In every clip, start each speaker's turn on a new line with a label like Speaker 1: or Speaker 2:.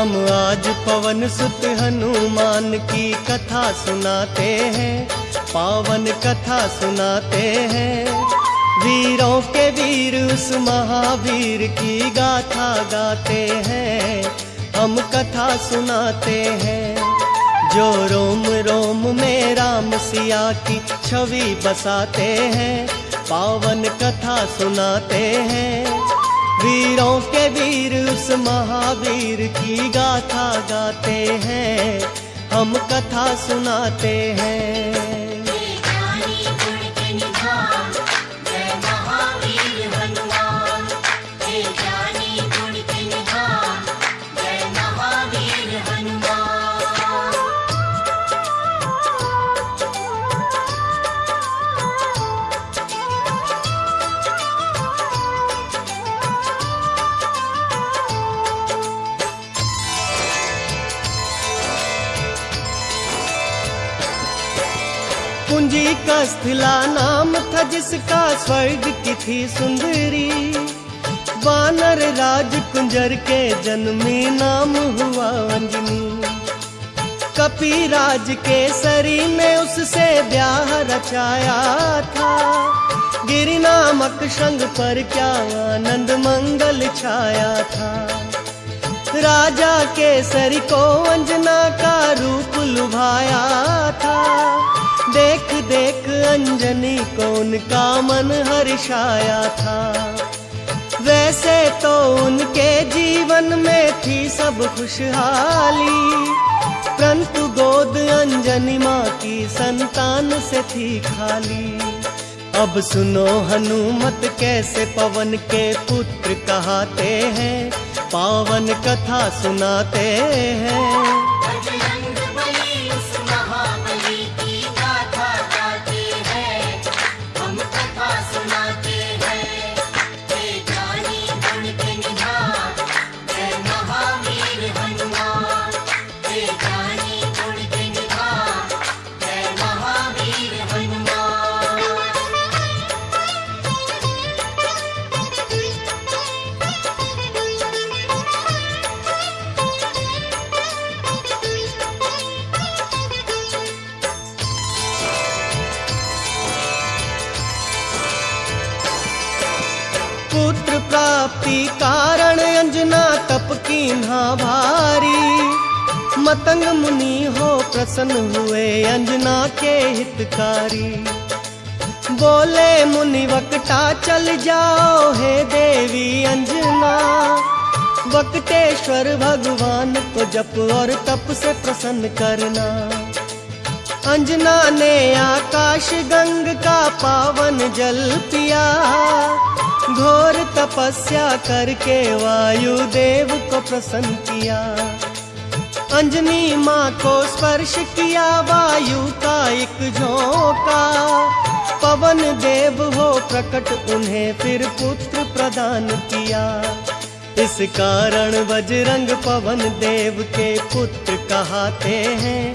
Speaker 1: हम आज पवन सुत हनुमान की कथा सुनाते हैं, पावन कथा सुनाते हैं। वीरों के वीर उस महावीर की गाथा गाते हैं, हम कथा सुनाते हैं। जो रोम रोम में राम सिया की छवि बसाते हैं, पावन कथा सुनाते हैं। वीरों के वीर उस महावीर की गाथा गाते हैं, हम कथा सुनाते हैं। कुंजी का स्थला नाम था जिसका स्वर्ग की थी सुंदरी। वानर राज कुंजर के जन्मी नाम हुआ अंजनी। कपिराज केसरी ने उससे ब्याह रचाया था। गिरि नामक शंख पर क्या आनंद मंगल छाया था। राजा केसरी को अंजना का रूप लुभाया था। देख देख अंजनी को उनका मन हर्षाया था। वैसे तो उनके जीवन में थी सब खुशहाली, परंतु गोद अंजनी माँ की संतान से थी खाली। अब सुनो हनुमत कैसे पवन के पुत्र कहाते हैं, पावन कथा सुनाते हैं। पुत्र प्राप्ति कारण अंजना तप कीन्हा भारी। मतंग मुनि हो प्रसन्न हुए अंजना के हितकारी। बोले मुनि वक्ता चल जाओ हे देवी अंजना। वक्तेश्वर भगवान को जप और तप से प्रसन्न करना। अंजना ने आकाश गंग का पावन जल पिया। घोर तपस्या करके वायु देव को प्रसन्न किया। अंजनी माँ को स्पर्श किया वायु का एक झोंका। पवन देव हो प्रकट उन्हें फिर पुत्र प्रदान किया। इस कारण बजरंग पवन देव के पुत्र कहाते हैं।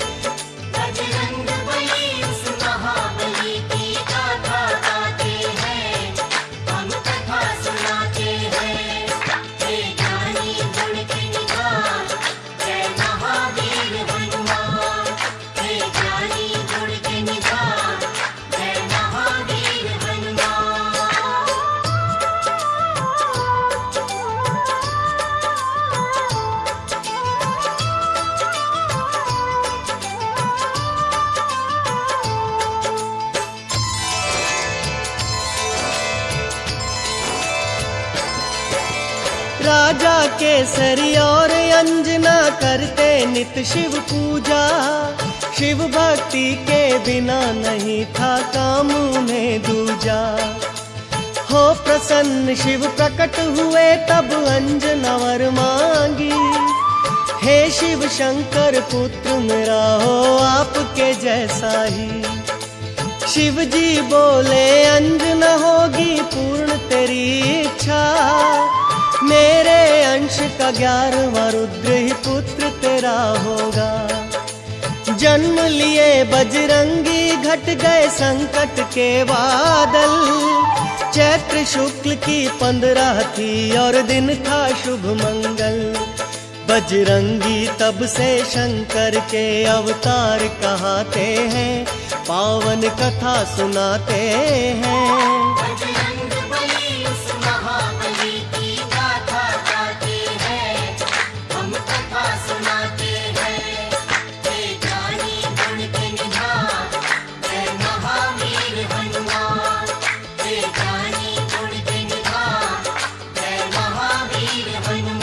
Speaker 1: राजा केसरी और अंजना करते नित शिव पूजा। शिव भक्ति के बिना नहीं था काम उन्हें दूजा। हो प्रसन्न शिव प्रकट हुए तब अंजना वर मांगी। हे शिव शंकर पुत्र मेरा हो आपके जैसा ही। शिव जी बोले अंजना होगी पूर्ण तेरी इच्छा। मेरे अंश का 11वां रुद्र ही पुत्र तेरा होगा। जन्म लिए बजरंगी घट गए संकट के बादल। चैत्र शुक्ल की 15 थी और दिन था शुभ मंगल। बजरंगी तब से शंकर के अवतार कहाते हैं, पावन कथा सुनाते हैं।
Speaker 2: बजरंग बली उस महाबली की गाथा गाते हैं, हम कथा सुनाते हैं। हे ज्ञानी गुण के निधान, जय महावीर हनुमान। हे ज्ञानी गुण के निधान, जय महावीर हनुमान।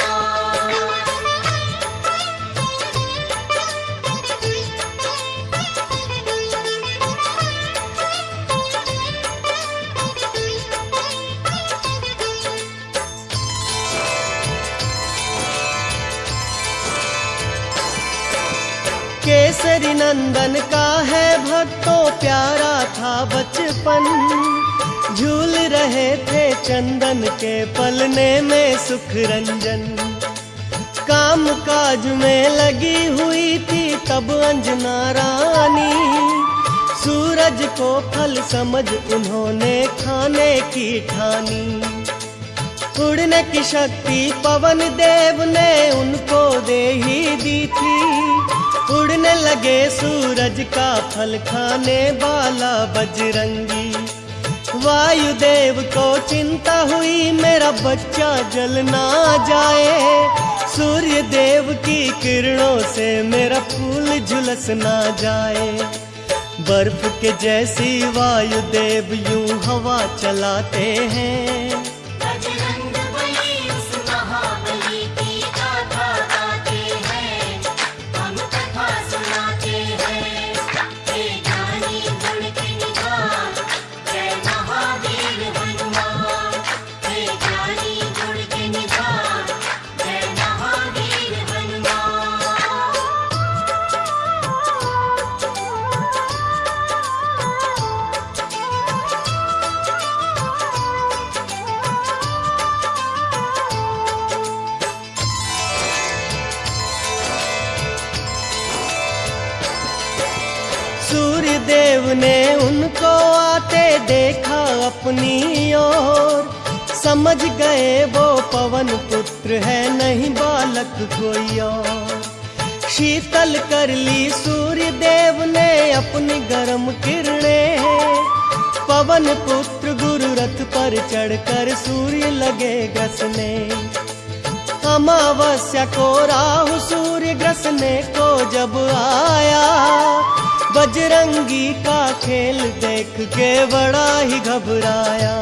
Speaker 1: केसरी नंदन का है भक्तों प्यारा था बचपन, झूल रहे थे चंदन के पलने में सुख रंजन। काम काज में लगी हुई थी तब अंजना रानी, सूरज को फल समझ उन्होंने खाने की ठानी। उड़ने की शक्ति पवन देव ने उनको दे ही दी थी, उड़ने लगे सूरज का फल खाने वाला बजरंगी। वायुदेव को चिंता हुई मेरा बच्चा जल ना जाए, सूर्य देव की किरणों से मेरा फूल झुलस ना जाए। बर्फ के जैसी वायुदेव यूं हवा चलाते हैं,
Speaker 2: बजरंग बली उस महाबली की गाथा गाते हैं, हम कथा सुनाते हैं। हे ज्ञानी गुण के निधान, जय महावीर हनुमान। हे ज्ञानी गुण के निधान, जय महावीर हनुमान।
Speaker 1: सूर्य देव ने उनको आते देखा अपनी ओर, समझ गए वो पवन पुत्र है नहीं बालक कोई और। शीतल कर ली सूर्य देव ने अपनी गर्म किरणें, पवन पुत्र गुरु रथ पर चढ़कर सूर्य लगे ग्रसने। अमावस्या को राहु सूर्य ग्रसने को जब आया, बजरंगी का खेल देख के बड़ा ही घबराया।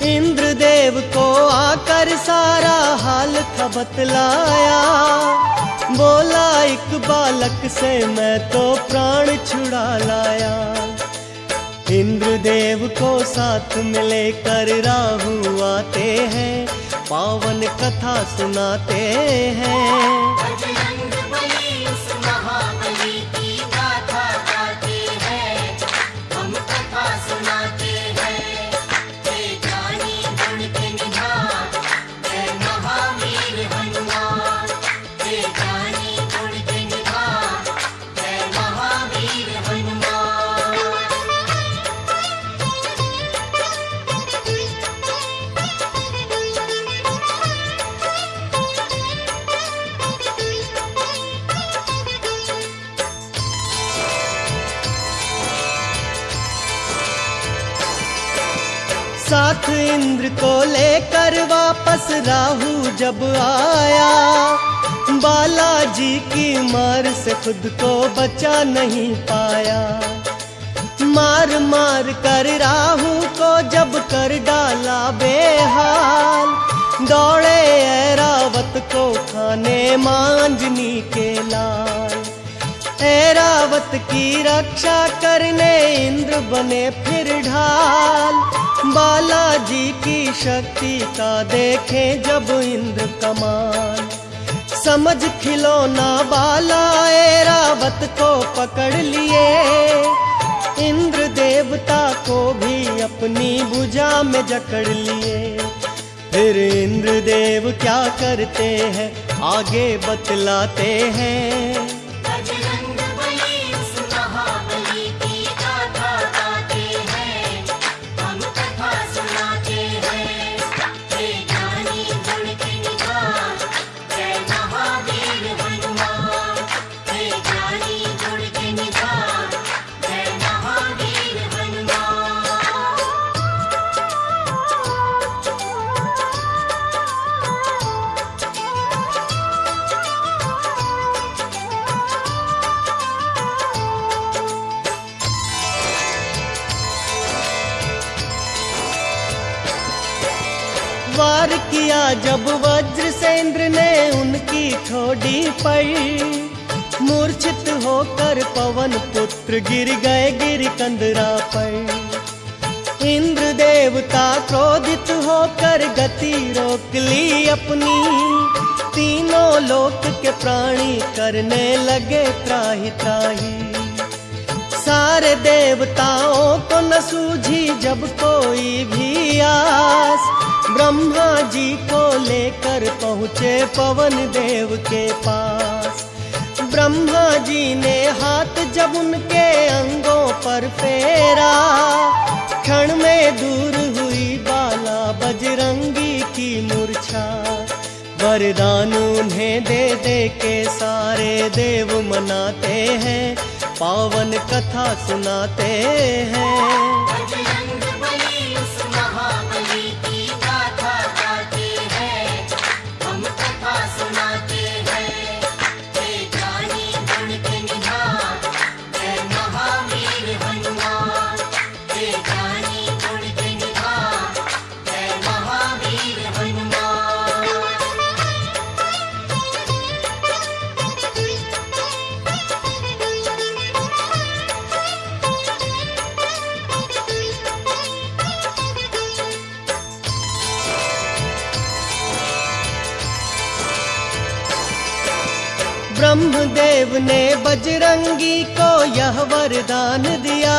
Speaker 1: इंद्रदेव को आकर सारा हाल था बतलाया, बोला एक बालक से मैं तो प्राण छुड़ा लाया। इंद्रदेव को साथ में लेकर राहु आते हैं, पावन कथा सुनाते हैं।
Speaker 2: बजरंग बली उस महाबली की गाथा गाते हैं, हम कथा सुनाते हैं। हे ज्ञानी गुण के निधान, जय महावीर हनुमान। हे ज्ञानी गुण के निधान, जय महावीर हनुमान।
Speaker 1: साथ इंद्र को लेकर वापस राहु जब आया, बालाजी की मार से खुद को बचा नहीं पाया। मार मार कर राहु को जब कर डाला बेहाल, दौड़े ऐरावत को खाने मांजनी के लाल। ऐरावत की रक्षा करने इंद्र बने फिर ढाल, बालाजी की शक्ति का देखें जब इंद्र कमाल। समझ खिलौना बाला ऐरावत को पकड़ लिए, इंद्र देवता को भी अपनी भुजा में जकड़ लिए। फिर इंद्र देव क्या करते हैं आगे बतलाते हैं।
Speaker 2: बजरंग बली उस महाबली की गाथा गाते हैं, हम कथा सुनाते हैं। हे ज्ञानी गुण के निधान, जय महा
Speaker 1: वार किया जब वज्र से इंद्र ने उनकी ठोड़ी पर, मूर्छित होकर पवन पुत्र गिर गए गिर कंदरा पर। इंद्र देवता क्रोधित होकर गति रोक ली अपनी, तीनों लोक के प्राणी करने लगे त्राहि त्राहि। सारे देवताओं को न सूझी जब कोई भी आस, ब्रह्मा जी को लेकर पहुँचे पवन देव के पास। ब्रह्मा जी ने हाथ जब उनके अंगों पर फेरा, क्षण में दूर हुई बाला बजरंगी की मूर्छा। वरदान उन्हें दे दे के सारे देव मनाते हैं, पावन कथा सुनाते हैं।
Speaker 2: बजरंग बली उस महाबली की गाथा गाते हैं, हम कथा सुनाते हैं। हे ज्ञानी गुण के निधान, जय महावीर हनुमान। हे ज्ञानी गुण के निधान, जय महावीर हनुमान।
Speaker 1: ब्रह्मदेव ने बजरंगी को यह वरदान दिया,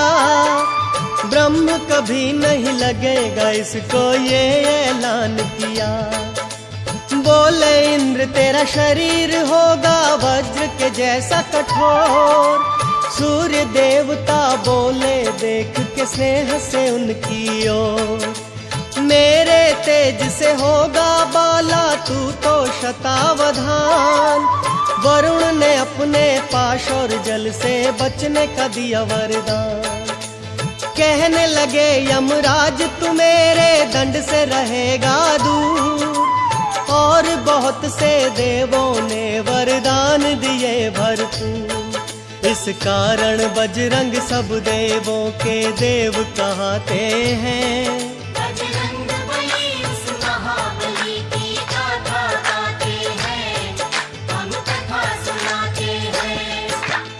Speaker 1: ब्रह्म कभी नहीं लगेगा इसको ये ऐलान किया। बोले इंद्र तेरा शरीर होगा वज्र के जैसा कठोर, सूर्य देवता बोले देख के स्नेह से उनकी ओर। मेरे तेज से होगा बाला तू तो शतावधान, वरुण ने अपने पाश और जल से बचने का दिया वरदान। कहने लगे यमराज तू मेरे दंड से रहेगा दूर, और बहुत से देवों ने वरदान दिए भरपूर। इस कारण बजरंग सब देवों के देव कहते हैं।
Speaker 2: बजरंग बली उस महाबली की गाथा गाते हैं, हम कथा सुनाते हैं।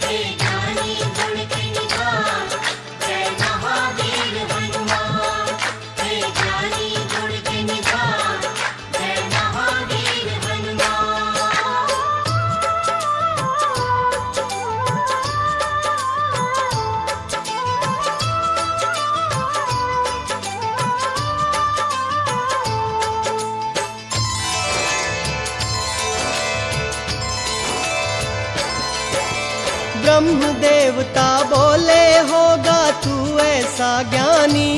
Speaker 2: हे ज्ञानी गुण के निधान, जय महावीर हनुमान। हे ज्ञानी गुण के निधान, जय महावीर हनुमान।
Speaker 1: ब्रह्म देवता बोले होगा तू ऐसा ज्ञानी,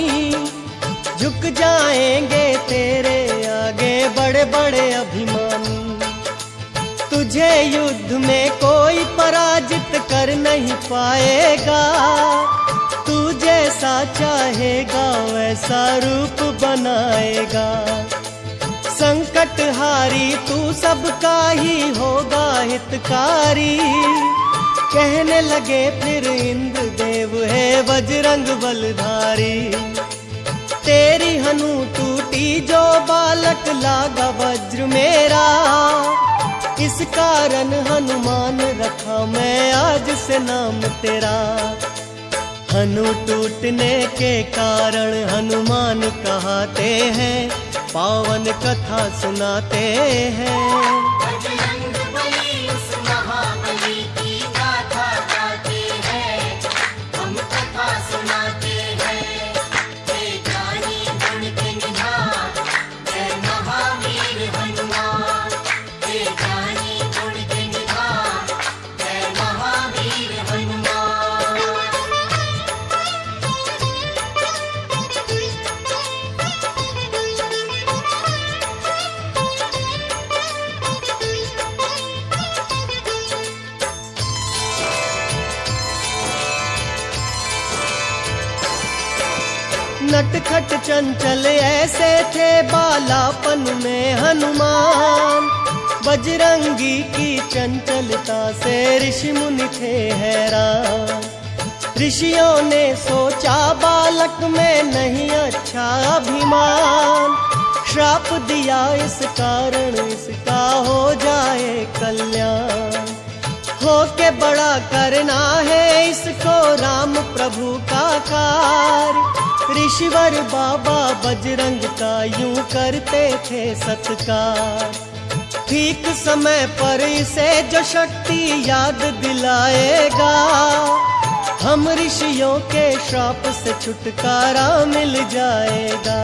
Speaker 1: झुक जाएंगे तेरे आगे बड़े बड़े अभिमानी। तुझे युद्ध में कोई पराजित कर नहीं पाएगा, तू जैसा चाहेगा वैसा रूप बनाएगा। संकट हारी तू सबका ही होगा हितकारी, कहने लगे फिर इंद्र देव है बजरंग बलधारी। तेरी हनु टूटी जो बालक लागा वज्र मेरा, इस कारण हनुमान रखा मैं आज से नाम तेरा। हनु टूटने के कारण हनुमान कहते हैं, पावन कथा सुनाते हैं।
Speaker 2: बजरंग बली उस महाबली की गाथा गाते हैं, हम कथा सुनाते हैं। हे ज्ञानी गुण के निधान, जय महावीर हनुमान। हे ज्ञानी गुण के निधान, जय महावीर हनुमान।
Speaker 1: नटखट चंचल ऐसे थे बालापन में हनुमान, बजरंगी की चंचलता से ऋषि मुनि थे हैरान। ऋषियों ने सोचा बालक में नहीं अच्छा अभिमान, श्राप दिया इस कारण इसका हो जाए कल्याण। हो के बड़ा करना है इसको राम प्रभु का कार्य। ऋषिवर बाबा बजरंग का यूं करते थे सत्कार। ठीक समय पर इसे जो शक्ति याद दिलाएगा, हम ऋषियों के श्राप से छुटकारा मिल जाएगा।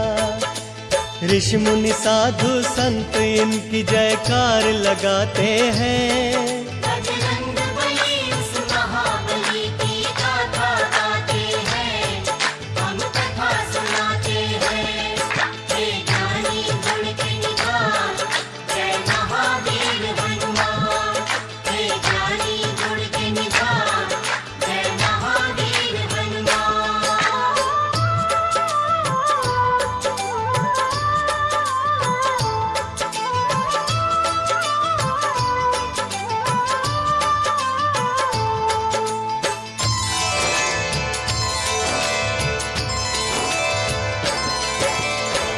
Speaker 1: ऋषि मुनि साधु संत इनकी जयकार लगाते हैं।
Speaker 2: बजरंग बली उस महाबली की गाथा गाते हैं, हम कथा सुनाते हैं। हे ज्ञानी गुण के निधान, जय महावीर हनुमान। हे ज्ञानी गुण के निधान, जय महावीर हनुमान।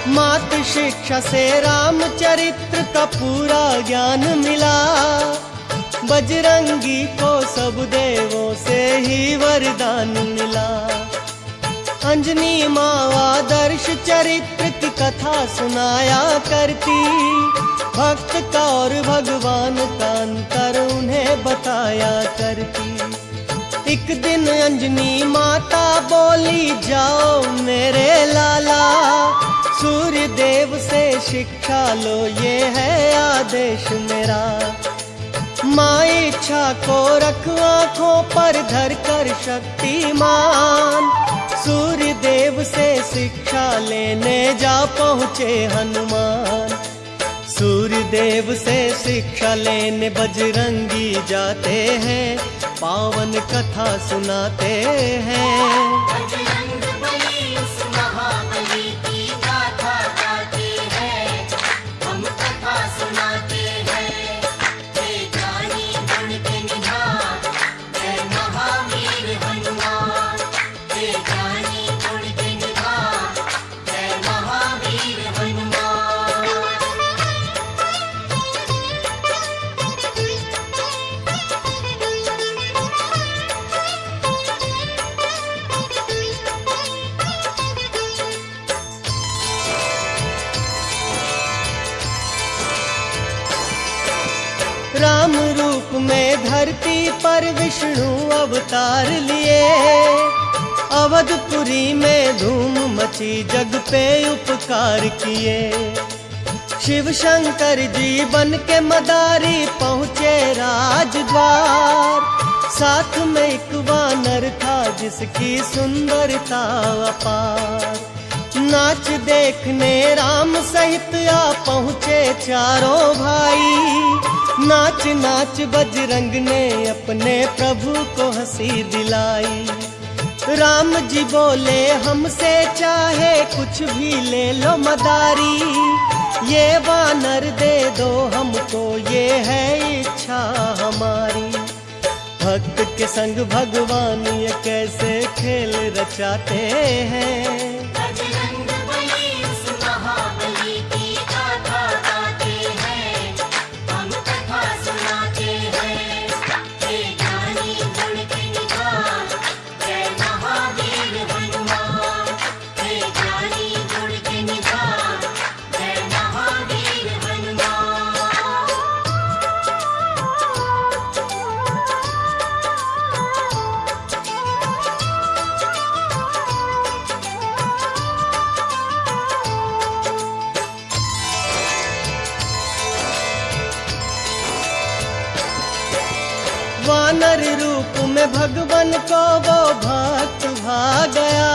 Speaker 1: मात शिक्षा से रामचरित्र का पूरा ज्ञान मिला। बजरंगी को सब देवों से ही वरदान मिला। अंजनी माँ आदर्श चरित्र की कथा सुनाया करती। भक्त का और भगवान का अंतर उन्हें बताया करती। एक दिन अंजनी माता बोली, जाओ मेरे लाला, सूर्य देव से शिक्षा लो, ये है आदेश मेरा। माँ इच्छा को रख आँखों पर धर कर शक्तिमान। सूर्य देव से शिक्षा लेने जा पहुँचे हनुमान। सूर्य देव से शिक्षा लेने बजरंगी जाते हैं, पावन कथा सुनाते हैं।
Speaker 2: बजरंग बली उस महाबली की गाथा गाते हैं, हम कथा सुनाते हैं। हे ज्ञानी गुण के निधान, जय महावीर हनुमान। हे ज्ञानी गुण के निधान, जय महावीर हनुमान।
Speaker 1: राम रूप में धरती पर विष्णु अवतार लिए। अवधपुरी में धूम मची, जग पे उपकार किए। शिव शंकर जी बन के मदारी पहुँचे राजद्वार। साथ में एक वानर था जिसकी सुंदरता अपार। नाच देखने राम सहित आ पहुँचे चारों भाई। नाच नाच बजरंग ने अपने प्रभु को हंसी दिलाई। राम जी बोले, हमसे चाहे कुछ भी ले लो मदारी। ये वानर दे दो हमको, ये है इच्छा हमारी। भक्त के संग भगवान ये कैसे खेल रचाते हैं।
Speaker 2: बजरंग बली उस महाबली की गाथा गाते हैं, हम कथा सुनाते हैं। हे ज्ञानी गुण के निधान, जय महावीर हनुमान। हे ज्ञानी गुण के निधान, जय महावीर हनुमान।
Speaker 1: वानर रूप में भगवान को वो भक्त भा गया।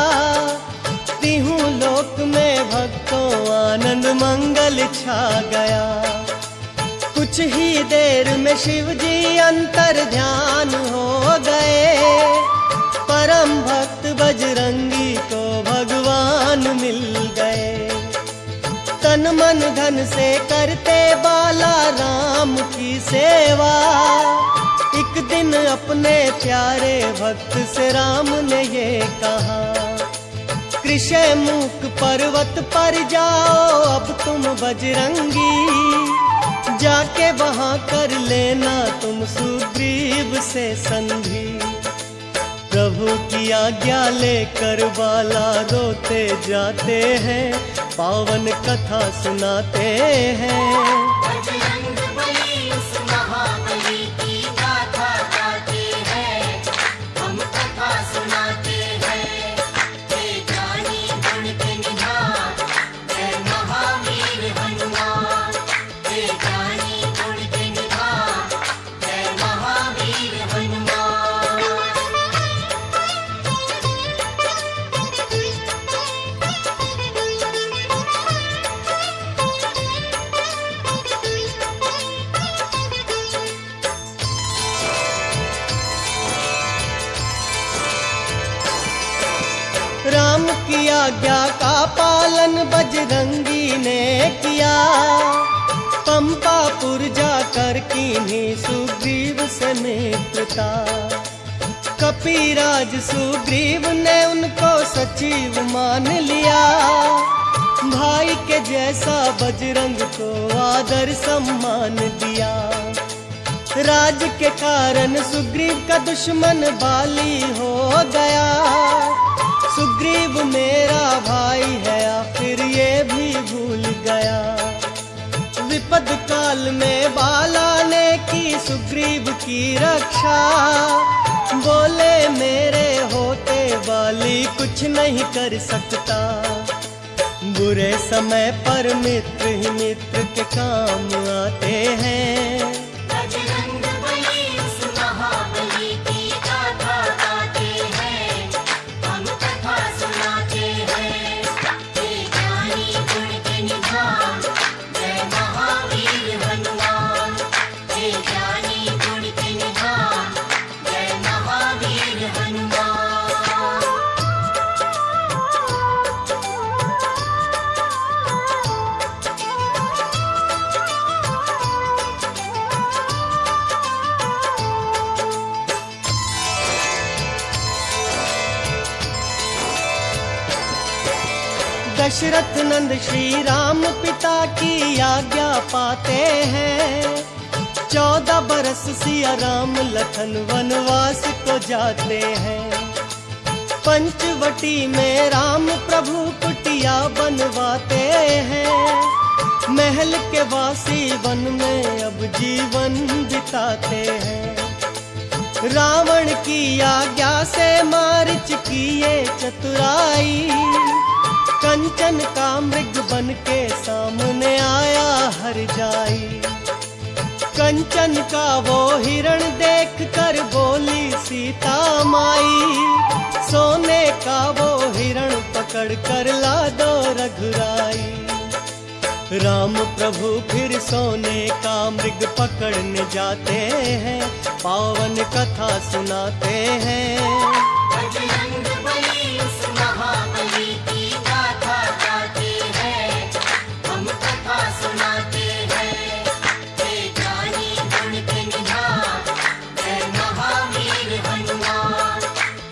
Speaker 1: तीहूं लोक में भक्तों आनंद मंगल छा गया। कुछ ही देर में शिव जी अंतर ध्यान हो गए। परम भक्त बजरंगी को भगवान मिल गए। तन मन धन से करते बाला राम की सेवा। एक दिन अपने प्यारे भक्त से राम ने ये कहा, कृष्ण मूक पर्वत पर जाओ अब तुम बजरंगी, जाके वहां कर लेना तुम सुग्रीव से संधि। प्रभु की आज्ञा लेकर बाला रोते जाते हैं, पावन कथा सुनाते हैं।
Speaker 2: बजरंग बली उस महाबली की गाथा गाते हैं, हम कथा सुनाते हैं। हे ज्ञानी गुण के निधान, जय महावीर हनुमान। हे ज्ञानी गुण के निधान, जय महावीर हनुमान।
Speaker 1: राम की आज्ञा का पालन बजरंगी ने किया, पंपापुर जाकर कीन्ही सुग्रीव से मित्रता। कपिराज सुग्रीव ने उनको सचिव मान लिया, भाई के जैसा बजरंग को आदर सम्मान दिया। राज के कारण सुग्रीव का दुश्मन बाली हो गया, सुग्रीव मेरा भाई है आखिर ये भी भूल गया। विपद काल में बाला ने की सुग्रीव की रक्षा, बोले मेरे होते बाली कुछ नहीं कर सकता। बुरे समय पर मित्र ही मित्र के काम आते हैं।
Speaker 2: बजरंग बली उस महाबली की गाथा गाते हैं, हम कथा सुनाते हैं। हे ज्ञानी गुण के निधान, जय महावीर हनुमान। हे ज्ञानी गुण के निधान, जय महावीर हनुमान।
Speaker 1: दशरथ नंद श्री राम पिता की आज्ञा पाते हैं, 14 बरस सिया राम लखन वनवास को जाते हैं। पंचवटी में राम प्रभु कुटिया बनवाते हैं, महल के वासी वन में अब जीवन बिताते हैं। रावण की आज्ञा से मारिच की ये चतुराई, कंचन का मृग बन के सामने आया हर जाई। कंचन का वो हिरण देख कर बोली सीता माई, सोने का वो हिरण पकड़ कर ला दो रघुराई। राम प्रभु फिर सोने का मृग पकड़ने जाते हैं, पावन कथा सुनाते हैं।
Speaker 2: बजरंग बली उस महाबली की गाथा गाते हैं, हम कथा सुनाते हैं। हे ज्ञानी गुण के निधान, जय महावीर हनुमान।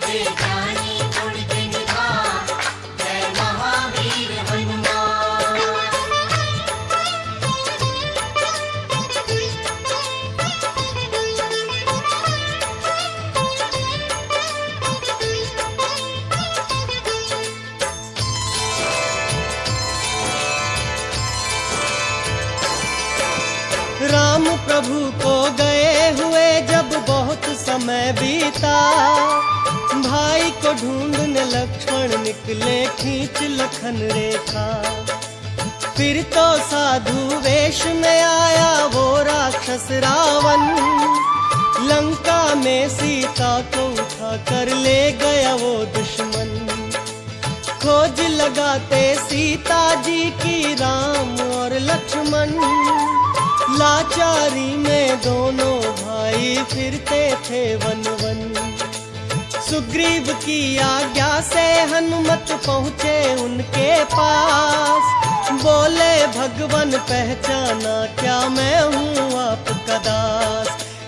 Speaker 2: हे ज्ञानी गुण के निधान, जय महावीर हनुमान।
Speaker 1: राम प्रभु को गए हुए जब बहुत समय बीता, भाई को ढूंढने लक्ष्मण निकले खींच लखन रेखा। फिर तो साधु वेश में आया वो राक्षस रावण, लंका में सीता को उठा कर ले गया वो दुश्मन। खोज लगाते सीता जी की राम और लक्ष्मण, लाचारी में दोनों भाई फिरते थे वन वन। सुग्रीव की आज्ञा से हनुमत पहुँचे उनके पास, बोले भगवान पहचाना क्या मैं हूँ आपका दास।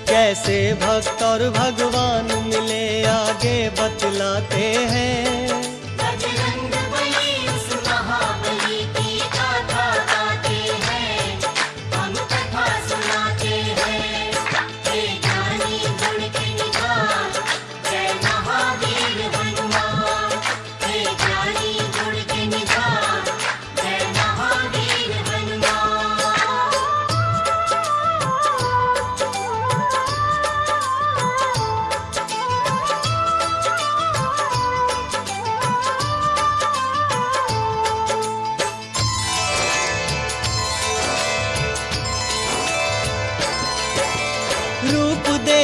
Speaker 1: कैसे भक्त और भगवान मिले आगे बतलाते हैं।
Speaker 2: बजरंग बली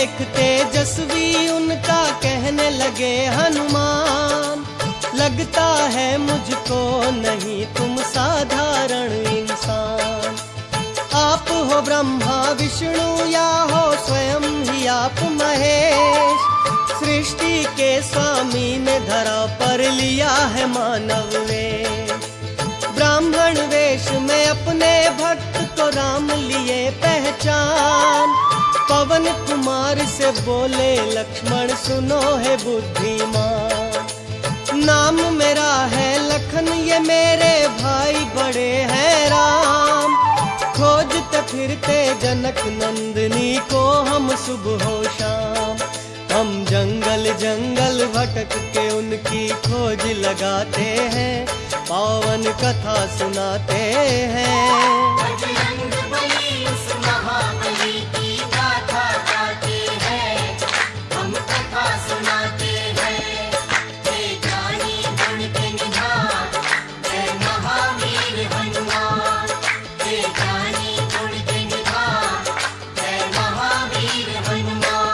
Speaker 1: देख तेजस्वी उनका कहने लगे हनुमान, लगता है मुझको नहीं तुम साधारण इंसान। आप हो ब्रह्मा विष्णु या हो स्वयं ही आप महेश, सृष्टि के स्वामी ने धरा पर लिया है मानव वेश। ब्राह्मण वेश में अपने भक्त को राम लिए पहचान, पवन कुमार से बोले लक्ष्मण सुनो है बुद्धिमान। नाम मेरा है लखन ये मेरे भाई बड़े हैं राम, खोजते फिरते जनक नंदनी को हम सुबह हो शाम। हम जंगल जंगल भटक के उनकी खोज लगाते हैं, पावन कथा सुनाते हैं।
Speaker 2: बजरंग बली उस महाबली की गाथा गाते हैं, हम कथा सुनाते हैं। हे जानी गुण के निधान, जय महावीर हनुमान। हे जानी गुण के निधान, जय महावीर हनुमान।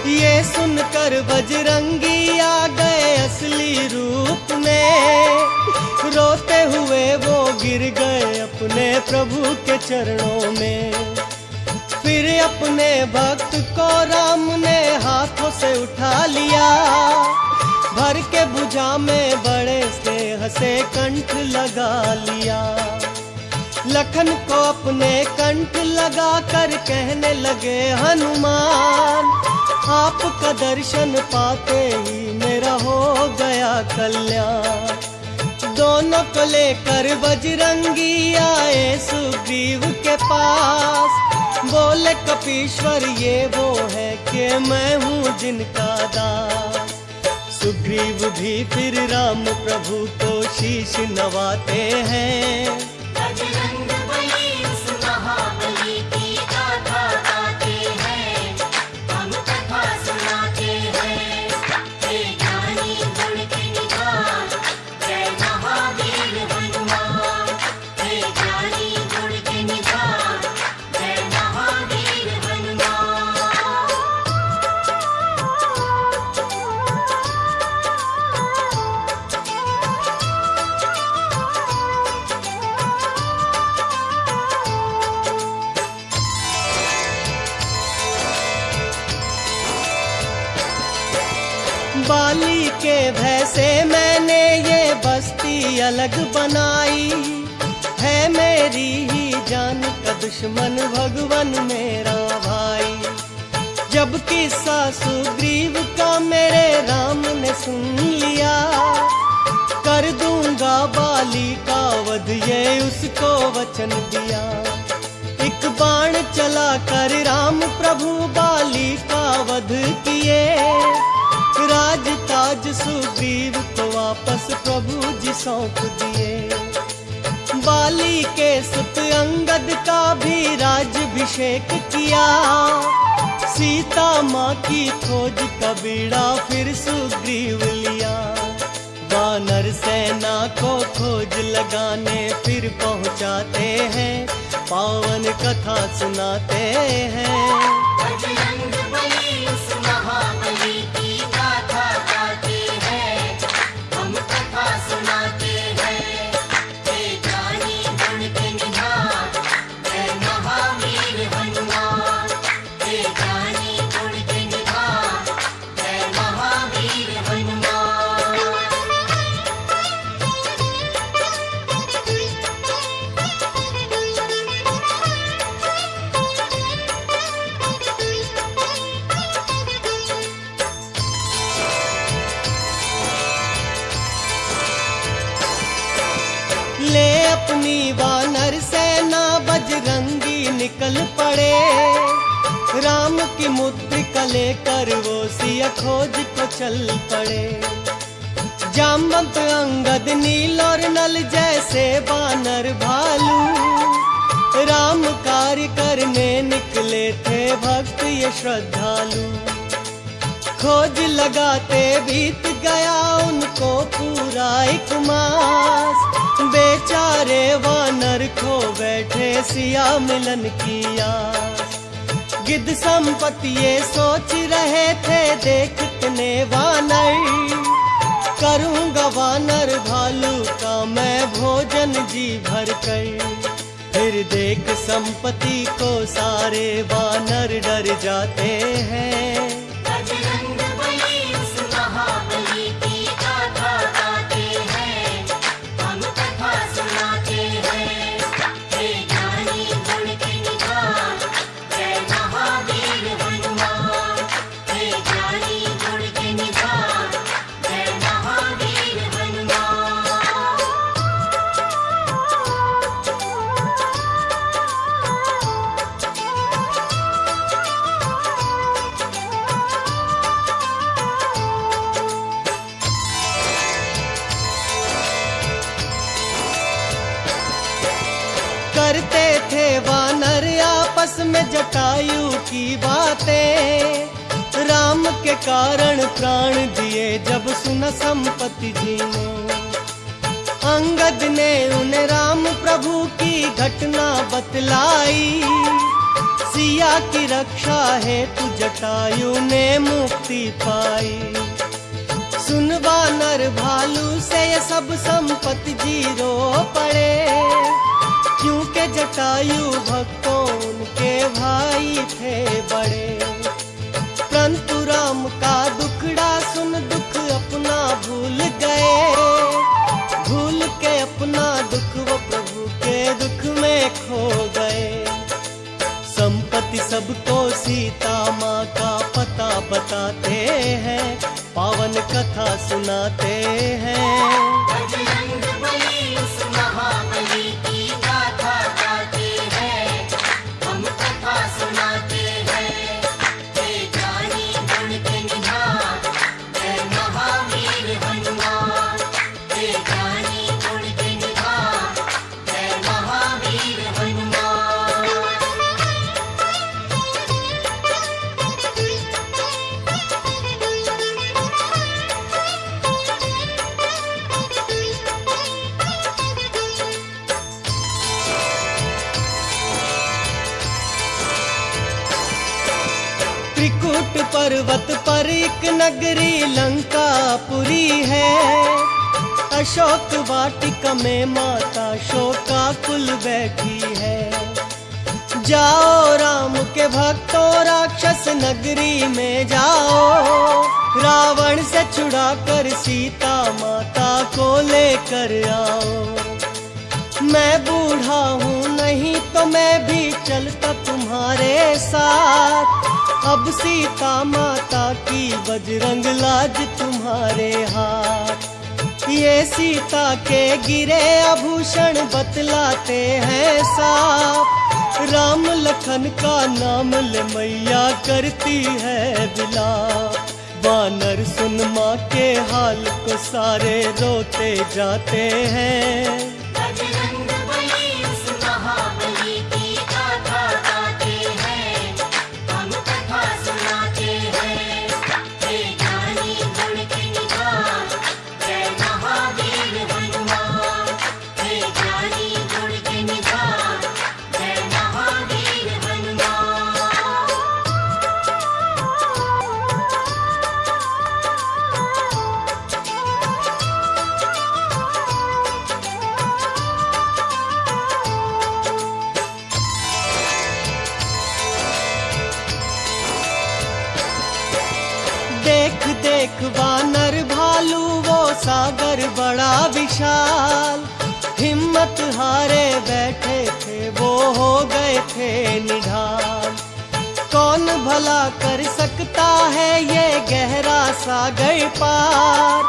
Speaker 1: ये सुनकर बजरंगी आ गए असली रूप में, रोते हुए वो गिर गए अपने प्रभु के चरणों में। फिर अपने भक्त को राम ने हाथों से उठा लिया, भर के भुजा में बड़े स्नेह से कंठ लगा लिया। लखन को अपने कंठ लगा कर कहने लगे हनुमान, आपका दर्शन पाते ही मेरा हो गया कल्याण। दोनों को लेकर बजरंगी आए सुग्रीव के पास, बोले कपीश्वर ये वो है कि मैं हूँ जिनका दास। सुग्रीव भी फिर राम प्रभु को शीश नवाते हैं।
Speaker 2: बजरंग बली उस महाबली की गाथा गाते हैं, हम कथा सुनाते हैं। हे ज्ञानी गुण के निधान, जय महावीर हनुमान। हे ज्ञानी गुण के निधान, जय महावीर हनुमान।
Speaker 1: बाली के भय से मैंने ये बस्ती अलग बनाई, है मेरी ही जान का दुश्मन भगवन मेरा भाई। जब किस्सा सुग्रीव का मेरे राम ने सुन लिया, कर दूंगा बाली का वध ये उसको वचन दिया। एक बाण चला कर राम प्रभु बाली का वध किए, राज ताज सुग्रीव को वापस प्रभु जी सौंप दिए। बाली के सुत अंगद का भी राज्याभिषेक किया, सीता माँ की खोज का बीड़ा फिर सुग्रीव लिया। वानर सेना को खोज लगाने फिर पहुँचाते हैं, पावन कथा सुनाते हैं।
Speaker 2: बजरंग बली उस महाबली की गाथा गाते हैं, हम कथा सुनाते हैं। हे ज्ञानी गुण के निधान, जय महावीर हनुमान। हे ज्ञानी गुण के निधान, जय महावीर हनुमान।
Speaker 1: ले अपनी वानर सेना बजरंगी निकल पड़े, राम की मुद्रिका लेकर वो सिया खोज को चल पड़े। जामवंत अंगद नील और नल जैसे वानर भालू, राम कार्य करने निकले थे भक्त ये श्रद्धालु। खोज लगाते बीत गया उनको पूरा 1 मास। बेचारे वानर खो बैठे सिया मिलन की आस। गिद्ध संपत्ति ये सोच रहे थे देखने वानर। करूंगा वानर भालू का मैं भोजन जी भर कर। फिर देख संपत्ति को सारे वानर डर जाते हैं।
Speaker 2: बजरंग बली उस महाबली की गाथा गाते हैं, हम कथा सुनाते हैं। हे ज्ञानी गुण के निधान, जय महावीर हनुमान। हे ज्ञानी गुण के निधान, जय महावीर हनुमान।
Speaker 1: करते थे वानर आपस में जटायु की बातें। राम के कारण प्राण दिए जब सुना संपत्ति जी ने। अंगद ने उन्हें राम प्रभु की घटना बतलाई। सिया की रक्षा हेतु जटायु ने मुक्ति पाई। सुन वानर भालू से ये सब संपत्ति जी रो पड़े। क्योंकि जटायु भक्तों उनके भाई थे बड़े। परंतु राम का दुखड़ा सुन दुख अपना भूल गए। भूल के अपना दुख वो प्रभु के दुख में खो गए। संपत्ति सबको सीता माँ का पता बताते हैं, पावन कथा सुनाते हैं।
Speaker 2: बजरंग बली उस महाबली की गाथा गाते हैं, हम कथा सुनाते हैं। हे ज्ञानी गुण के निधान, जय महावीर हनुमान। हे ज्ञानी गुण के निधान, जय महावीर हनुमान।
Speaker 1: त्रिकुट पर्वत पर एक नगरी लंकापुरी है। अशोक वाटिका में माता शोकाकुल बैठी है। जाओ राम के भक्तों राक्षस नगरी में जाओ। रावण से छुड़ा कर सीता माता को लेकर आओ। मैं बूढ़ा हूँ नहीं तो मैं भी चलता तुम्हारे साथ। अब सीता माता की बजरंग लाज तुम्हारे हाथ। ये सीता के गिरे आभूषण बतलाते हैं साफ। राम लखन का नाम ले मैया करती है विलाप। वानर सुन माँ के हाल को सारे रोते जाते हैं।
Speaker 2: बजरंग बली उस महाबली की गाथा गाते हैं, हम कथा सुनाते हैं। हे ज्ञानी गुण के निधान, जय महावीर हनुमान। हे ज्ञानी गुण के निधान, जय महावीर हनुमान।
Speaker 1: देख देख वानर भालू वो सागर बड़ा विशाल। हिम्मत हारे बैठे थे वो हो गए थे निढाल। कौन भला कर सकता है ये गहरा सागर पार।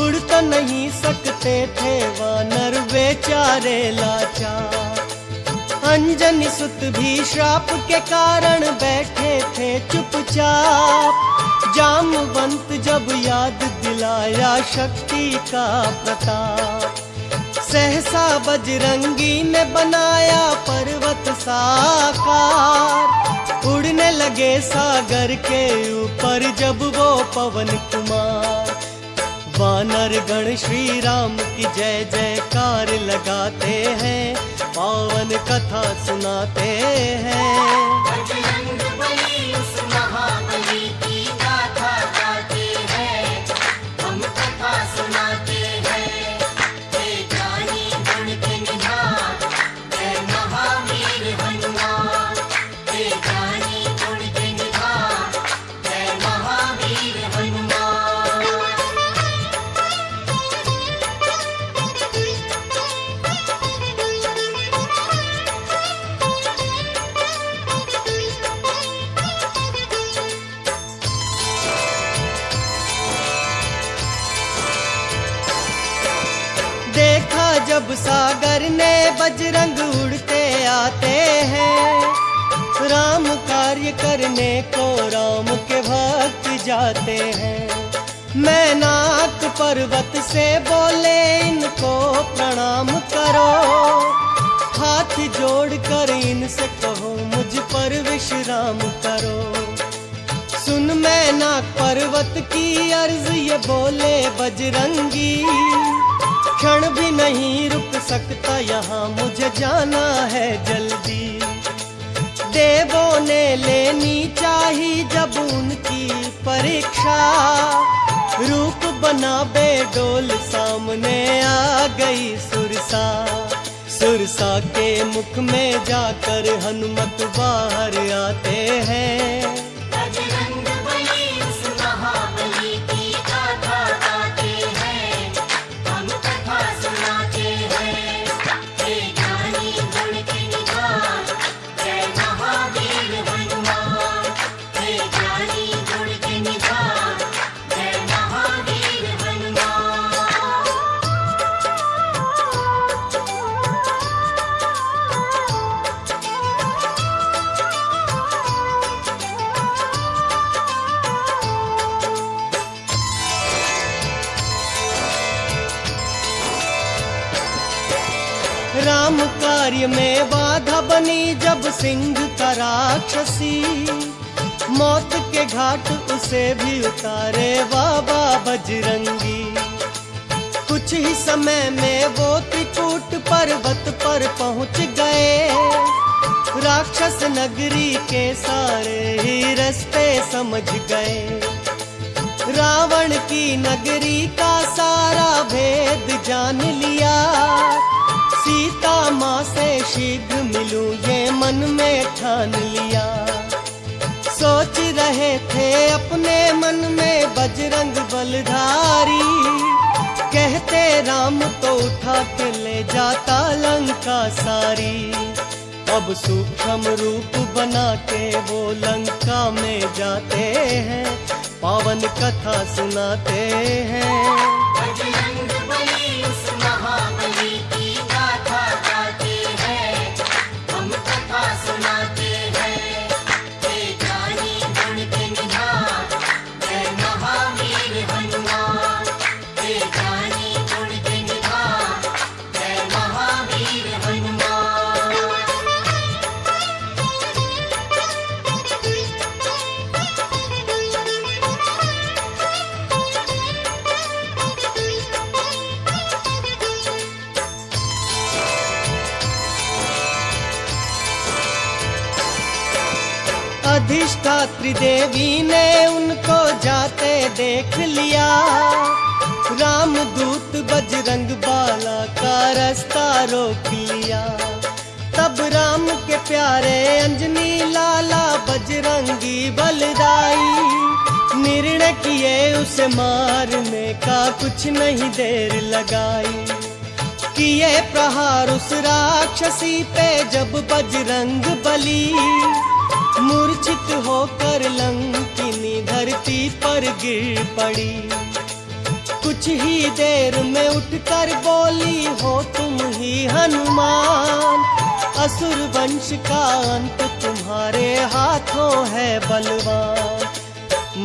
Speaker 1: उड़ तो नहीं सकते थे वानर बेचारे लाचार। अंजनी सुत भी श्राप के कारण बैठे थे चुपचाप। जामवंत जब याद दिलाया शक्ति का प्रताप। सहसा बजरंगी ने बनाया पर्वत साकार। उड़ने लगे सागर के ऊपर जब वो पवन कुमार। वानर गण श्री राम की जय जयकार लगाते हैं, पावन कथा सुनाते हैं।
Speaker 2: बजरंग बली उस महाबली की गाथा गाते हैं, हम कथा सुनाते हैं। हे ज्ञानी गुण के निधान, जय महावीर हनुमान। हे ज्ञानी गुण के निधान, जय महावीर हनुमान।
Speaker 1: देखा जब सागर ने बजरंग उड़ते आते हैं, राम कार्य करने को राम के भक्त जाते हैं। मैनाक पर्वत से बोले इनको प्रणाम करो, हाथ जोड़कर इनसे कहो मुझ पर विश्राम करो। सुन मैनाक पर्वत की अर्ज ये बोले बजरंगी, क्षण भी नहीं रुक सकता यहाँ, मुझे जाना है जल्दी। देवों ने लेनी चाहिए जब उनकी परीक्षा, रूप बना बेडोल सामने आ गई सुरसा। सुरसा के मुख में जाकर हनुमत बाहर आते हैं।
Speaker 2: बजरंग बली उस महाबली की गाथा गाते हैं, हम कथा सुनाते हैं। हे ज्ञानी गुण के निधान, जय महावीर हनुमान। हे ज्ञानी गुण के निधान, जय महावीर हनुमान।
Speaker 1: राम कार्य में बाधा बनी जब सिंह का राक्षसी, मौत के घाट उसे भी उतारे बाबा बजरंगी। कुछ ही समय में वो त्रिकूट पर्वत पर पहुंच गए, राक्षस नगरी के सारे ही रास्ते समझ गए। रावण की नगरी का सारा भेद जान लिया, सीता माँ से शीघ्र मिलूं ये मन में ठान लिया। सोच रहे थे अपने मन में बजरंग बलधारी, कहते राम तो उठा के ले जाता लंका सारी। अब सूक्ष्म रूप बना के वो लंका में जाते हैं, पावन कथा सुनाते हैं।
Speaker 2: बजरंग बली उस महाबली की गाथा गाते हैं, हम कथा सुनाते हैं। हे ज्ञानी गुण के निधान, जय महावीर हनुमान। हे ज्ञानी गुण के निधान, जय महावीर हनुमान।
Speaker 1: अधिष्ठात्री देवी ने उनको जाते देख लिया, रामदूत बजरंग बाला का रास्ता रोक लिया। तब राम के प्यारे अंजनी लाला बजरंगी बलदाई, निर्णय किए उसे मारने का कुछ नहीं देर लगाई। किए प्रहार उस राक्षसी पे जब बजरंग बली, मूर्छित होकर लंकिनी धरती पर गिर पड़ी। कुछ ही देर में उठकर बोली हो तुम ही हनुमान, असुर वंश का अंत तुम्हारे हाथों है बलवान।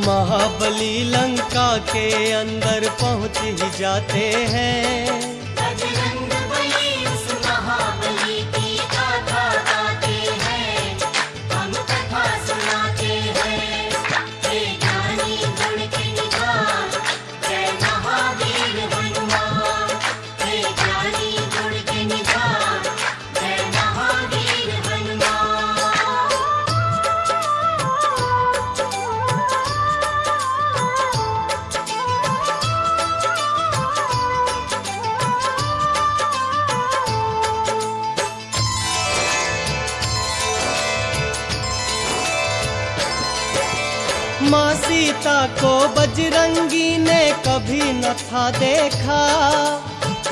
Speaker 1: महाबली लंका के अंदर पहुंच ही जाते हैं।
Speaker 2: बजरंग बली उस महाबली की गाथा गाते
Speaker 1: सीता को बजरंगी ने कभी न था देखा,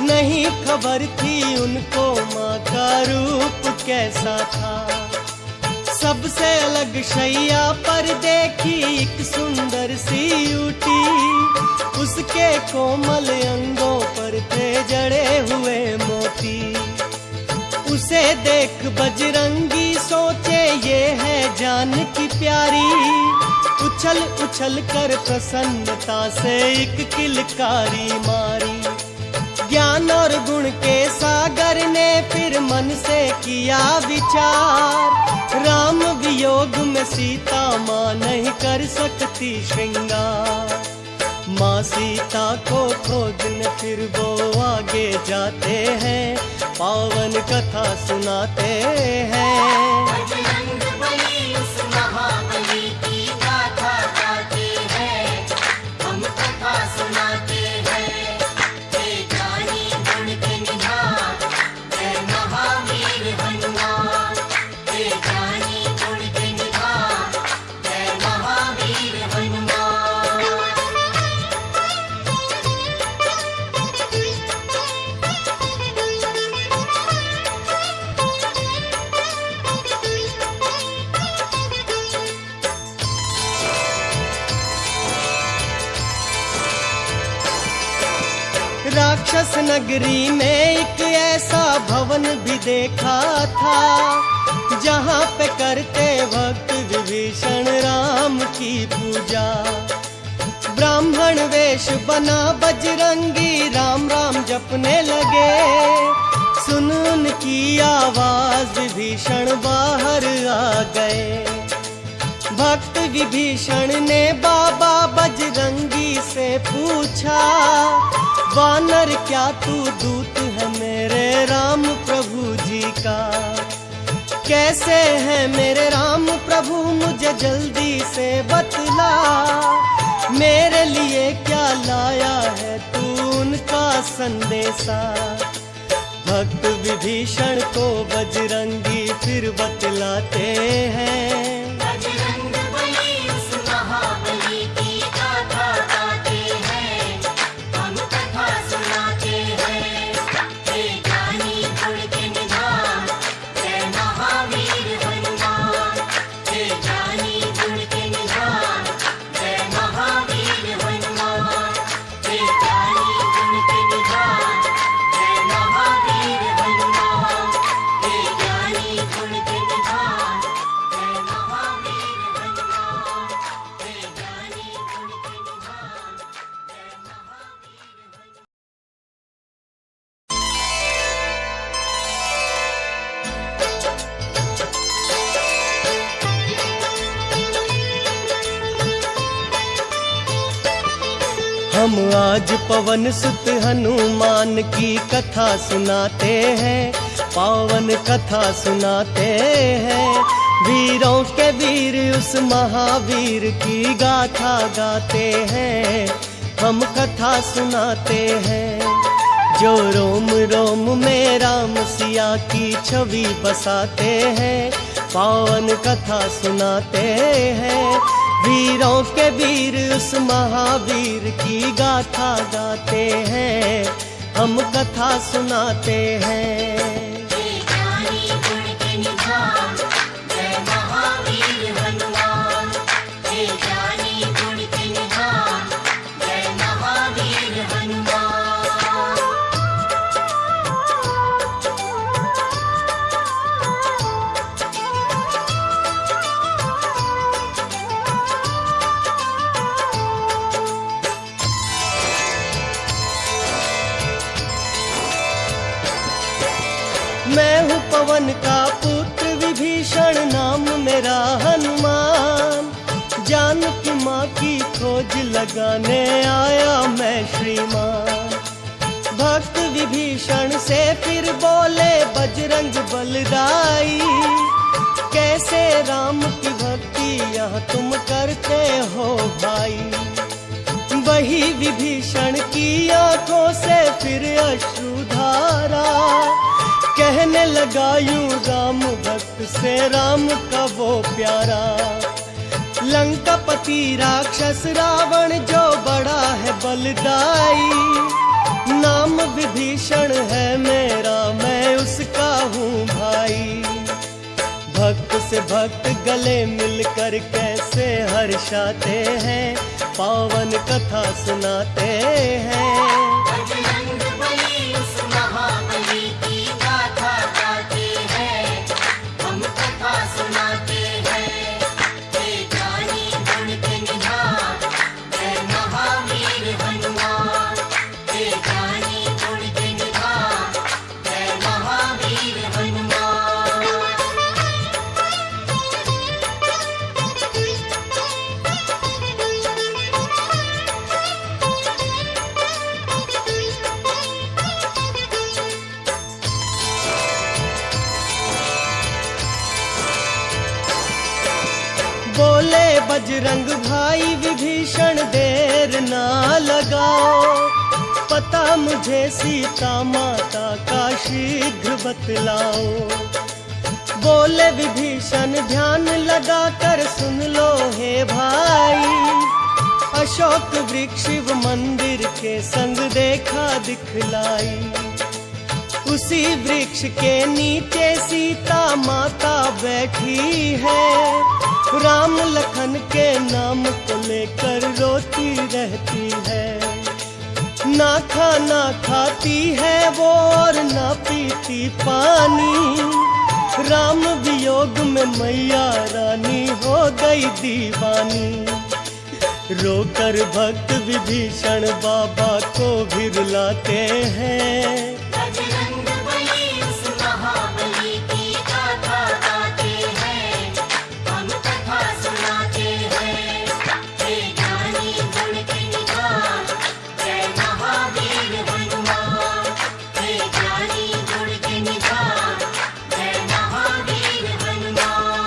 Speaker 1: नहीं खबर थी उनको माँ का रूप कैसा था। सबसे अलग शैया पर देखी एक सुंदर सी ऊटी, उसके कोमल अंगों पर थे जड़े हुए मोती। उसे देख बजरंगी सोचे ये है जान की प्यारी, उछल उछल कर प्रसन्नता से एक किलकारी मारी। ज्ञान और गुण के सागर ने फिर मन से किया विचार, राम वियोग में सीता माँ नहीं कर सकती श्रृंगार। माँ सीता को खोजने फिर वो आगे जाते हैं, पावन कथा सुनाते हैं।
Speaker 2: बजरंग बली उस महाबली की गाथा गाते हैं, हम कथा सुनाते हैं। हे ज्ञानी गुण के निधान, जय महावीर हनुमान। हे ज्ञानी गुण के निधान, जय महावीर हनुमान।
Speaker 1: राक्षस नगरी में एक ऐसा भवन भी देखा था, जहाँ पे करते वक्त विभीषण राम की पूजा। ब्राह्मण वेश बना बजरंगी राम राम जपने लगे, सुन उनकी आवाज विभीषण बाहर आ गए। भक्त विभीषण ने बाबा बजरंगी से पूछा, वानर क्या तू दूत है मेरे राम प्रभु जी का? कैसे है मेरे राम प्रभु मुझे जल्दी से बतला, मेरे लिए क्या लाया है तू उनका संदेशा? भक्त विभीषण को बजरंगी फिर बतलाते हैं।
Speaker 2: बजरंग बली उस महाबली की गाथा गाते हैं, हम कथा सुनाते हैं। हे ज्ञानी गुण के निधान, जय महावीर हनुमान। हे ज्ञानी गुण के निधान, जय महावीर हनुमान। हे ज्ञानी गुण के निधान, जय महावीर हनुमान। हे ज्ञानी गुण के निधान, जय महावीर हनुमान। हे ज्ञानी गुण के निधान, जय महावीर हनुमान।
Speaker 1: हम आज पवन सुत हनुमान की कथा सुनाते हैं, पावन कथा सुनाते हैं। वीरों के वीर उस महावीर की गाथा गाते हैं, हम कथा सुनाते हैं। जो रोम रोम में राम सिया की छवि बसाते हैं, पावन कथा सुनाते हैं। वीरों के वीर उस महावीर की गाथा गाते हैं, हम कथा सुनाते हैं।
Speaker 2: हे ज्ञानी गुण के निधान, जय महावीर हनुमान। हे ज्ञानी गुण के निधान, जय महावीर हनुमान।
Speaker 1: मैं हूँ पवन का पुत्र विभीषण, नाम मेरा हनुमान। जानकी माँ की खोज लगाने आया मैं श्रीमान। भक्त विभीषण से फिर बोले बजरंग बलदाई, कैसे राम की भक्ति यह तुम करते हो भाई? वही विभीषण की आंखों से फिर अश्रुधारा, कहने लगा यूं राम भक्त से राम का वो प्यारा। लंकापति राक्षस रावण जो बड़ा है बलदाई, नाम विभीषण है मेरा, मैं उसका हूँ भाई। भक्त से भक्त गले मिलकर कैसे हर्षाते हैं, पावन कथा सुनाते हैं।
Speaker 2: बजरंग बली उस महाबली की गाथा गाते हैं, हम कथा सुनाते हैं। हे ज्ञानी गुण के निधान, जय महावीर हनुमान। हे ज्ञानी गुण के निधान, जय महावीर हनुमान।
Speaker 1: बोले बजरंग भाई विभीषण देर ना लगाओ, पता मुझे सीता माता का शीघ्र बतलाओ। बोले विभीषण ध्यान लगा कर सुन लो हे भाई, अशोक वृक्ष शिव मंदिर के संग देखा दिखलाई। उसी वृक्ष के नीचे सीता माता बैठी है, राम लखन के नाम को लेकर रोती रहती है। ना खाना खाती है वो और ना पीती पानी, राम वियोग में मैया रानी हो गई दीवानी। रोकर भक्त विभीषण बाबा को भी रुलाते हैं।
Speaker 2: बजरंग बली उस महाबली की गाथा गाते हैं, हम कथा सुनाते हैं। हे ज्ञानी गुण के निधान, जय महावीर हनुमान। हे ज्ञानी गुण के निधान, जय महावीर हनुमान।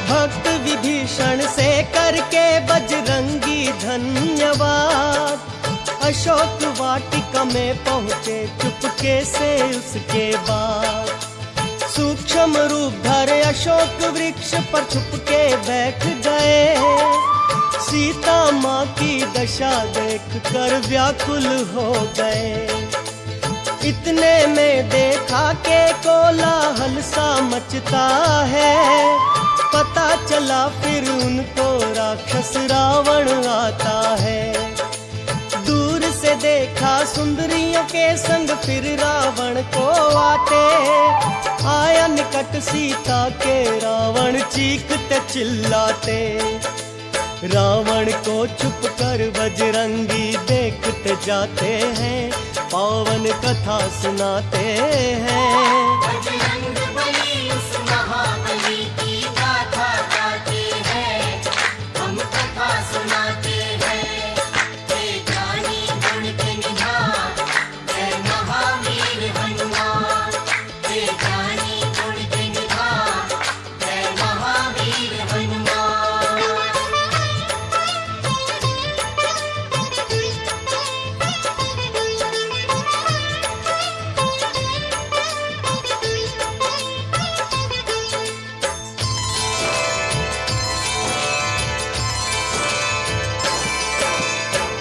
Speaker 1: भक्त विभीषण से करके बजरंगी धन्यवाद, अशोक वाटिका में पहुँचे चुपके से उसके बाद। सूक्ष्म रूप धरे अशोक वृक्ष पर छुपके बैठ गए, सीता माँ की दशा देख कर व्याकुल हो गए। इतने में देखा के कोलाहल सा मचता है, पता चला फिर उनको राक्षस रावण आता है। दूर से देखा सुंदरियों के संग फिर रावण को आते, आया निकट सीता के रावण चीखते चिल्लाते। रावण को छुप कर बजरंगी देखते जाते हैं, पावन कथा सुनाते हैं।
Speaker 2: बजरंग बली उस महाबली की गाथा गाते हैं, हम कथा सुनाते हैं। हे ज्ञानी गुण के निधान, जय महावीर हनुमान। हे ज्ञानी गुण के निधान, जय महावीर हनुमान।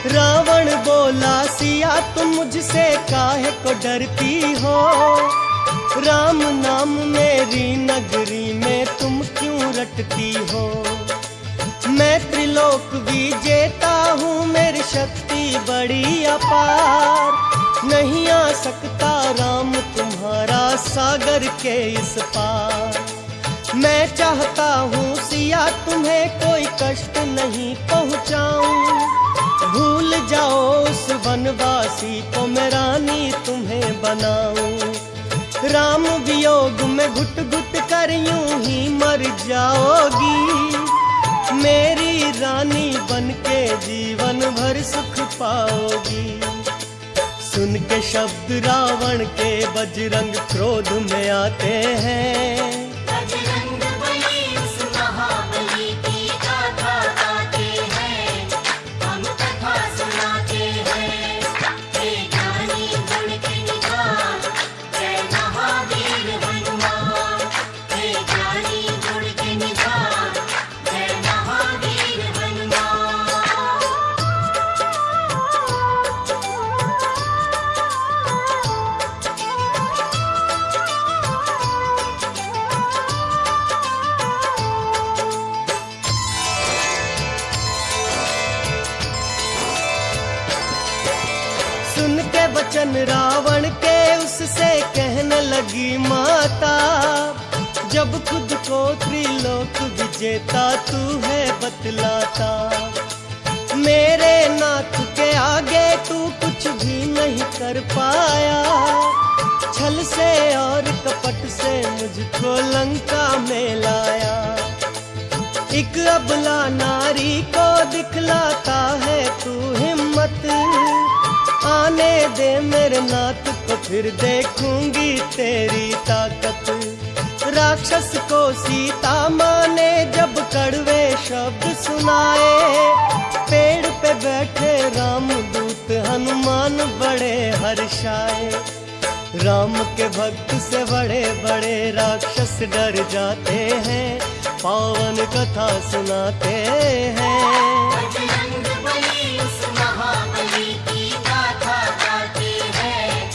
Speaker 1: रावण बोला सिया तुम मुझसे काहे को डरती हो, राम नाम मेरी नगरी में तुम क्यों रटती हो। मैं त्रिलोक विजेता हूँ, मेरी शक्ति बड़ी अपार, नहीं आ सकता राम तुम्हारा सागर के इस पार। मैं चाहता हूँ सिया तुम्हें कोई कष्ट नहीं पहुँचाऊं, भूल जाओ उस वनवासी को मैं रानी तुम्हें बनाऊं। राम वियोग में घुट घुट कर यूं ही मर जाओगी, मेरी रानी बनके जीवन भर सुख पाओगी। सुन के शब्द रावण के बजरंग क्रोध में आते हैं।
Speaker 2: बजरंग
Speaker 1: वचन रावण के उससे कहने लगी माता, जब खुद को त्रिलोक विजेता तू है बतलाता। मेरे नाथ के आगे तू कुछ भी नहीं कर पाया, छल से और कपट से मुझको लंका में लाया। एक अबला नारी को दिखलाता है तू हिम्मत, आने दे मेरे नाथ को फिर देखूंगी तेरी ताकत। राक्षस को सीता माँ ने जब कड़वे शब्द सुनाए, पेड़ पे बैठे रामदूत हनुमान बड़े हर्षाए। राम के भक्त से बड़े बड़े राक्षस डर जाते हैं, पावन कथा सुनाते हैं।
Speaker 2: बजरंग बली उस महाबली की गाथा गाते हैं,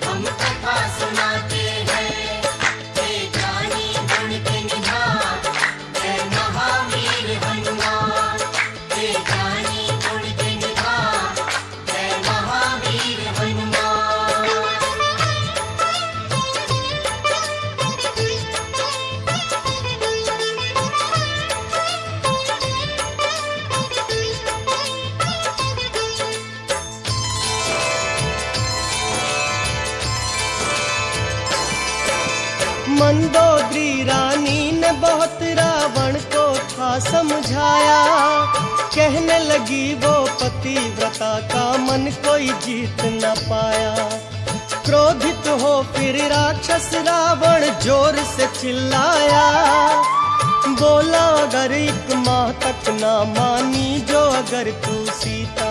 Speaker 2: हम कथा सुनाते हैं। हे ज्ञानी गुण के निधान, जय महावीर हनुमान। हे ज्ञानी गुण के निधान, जय महावीर हनुमान।
Speaker 1: मंदोदरी रानी ने बहुत रावण को था समझाया, कहने लगी वो पतिव्रता का मन कोई जीत न पाया। क्रोधित हो फिर राक्षस रावण जोर से चिल्लाया, बोला अगर 1 माह तक ना मानी जो अगर तू सीता,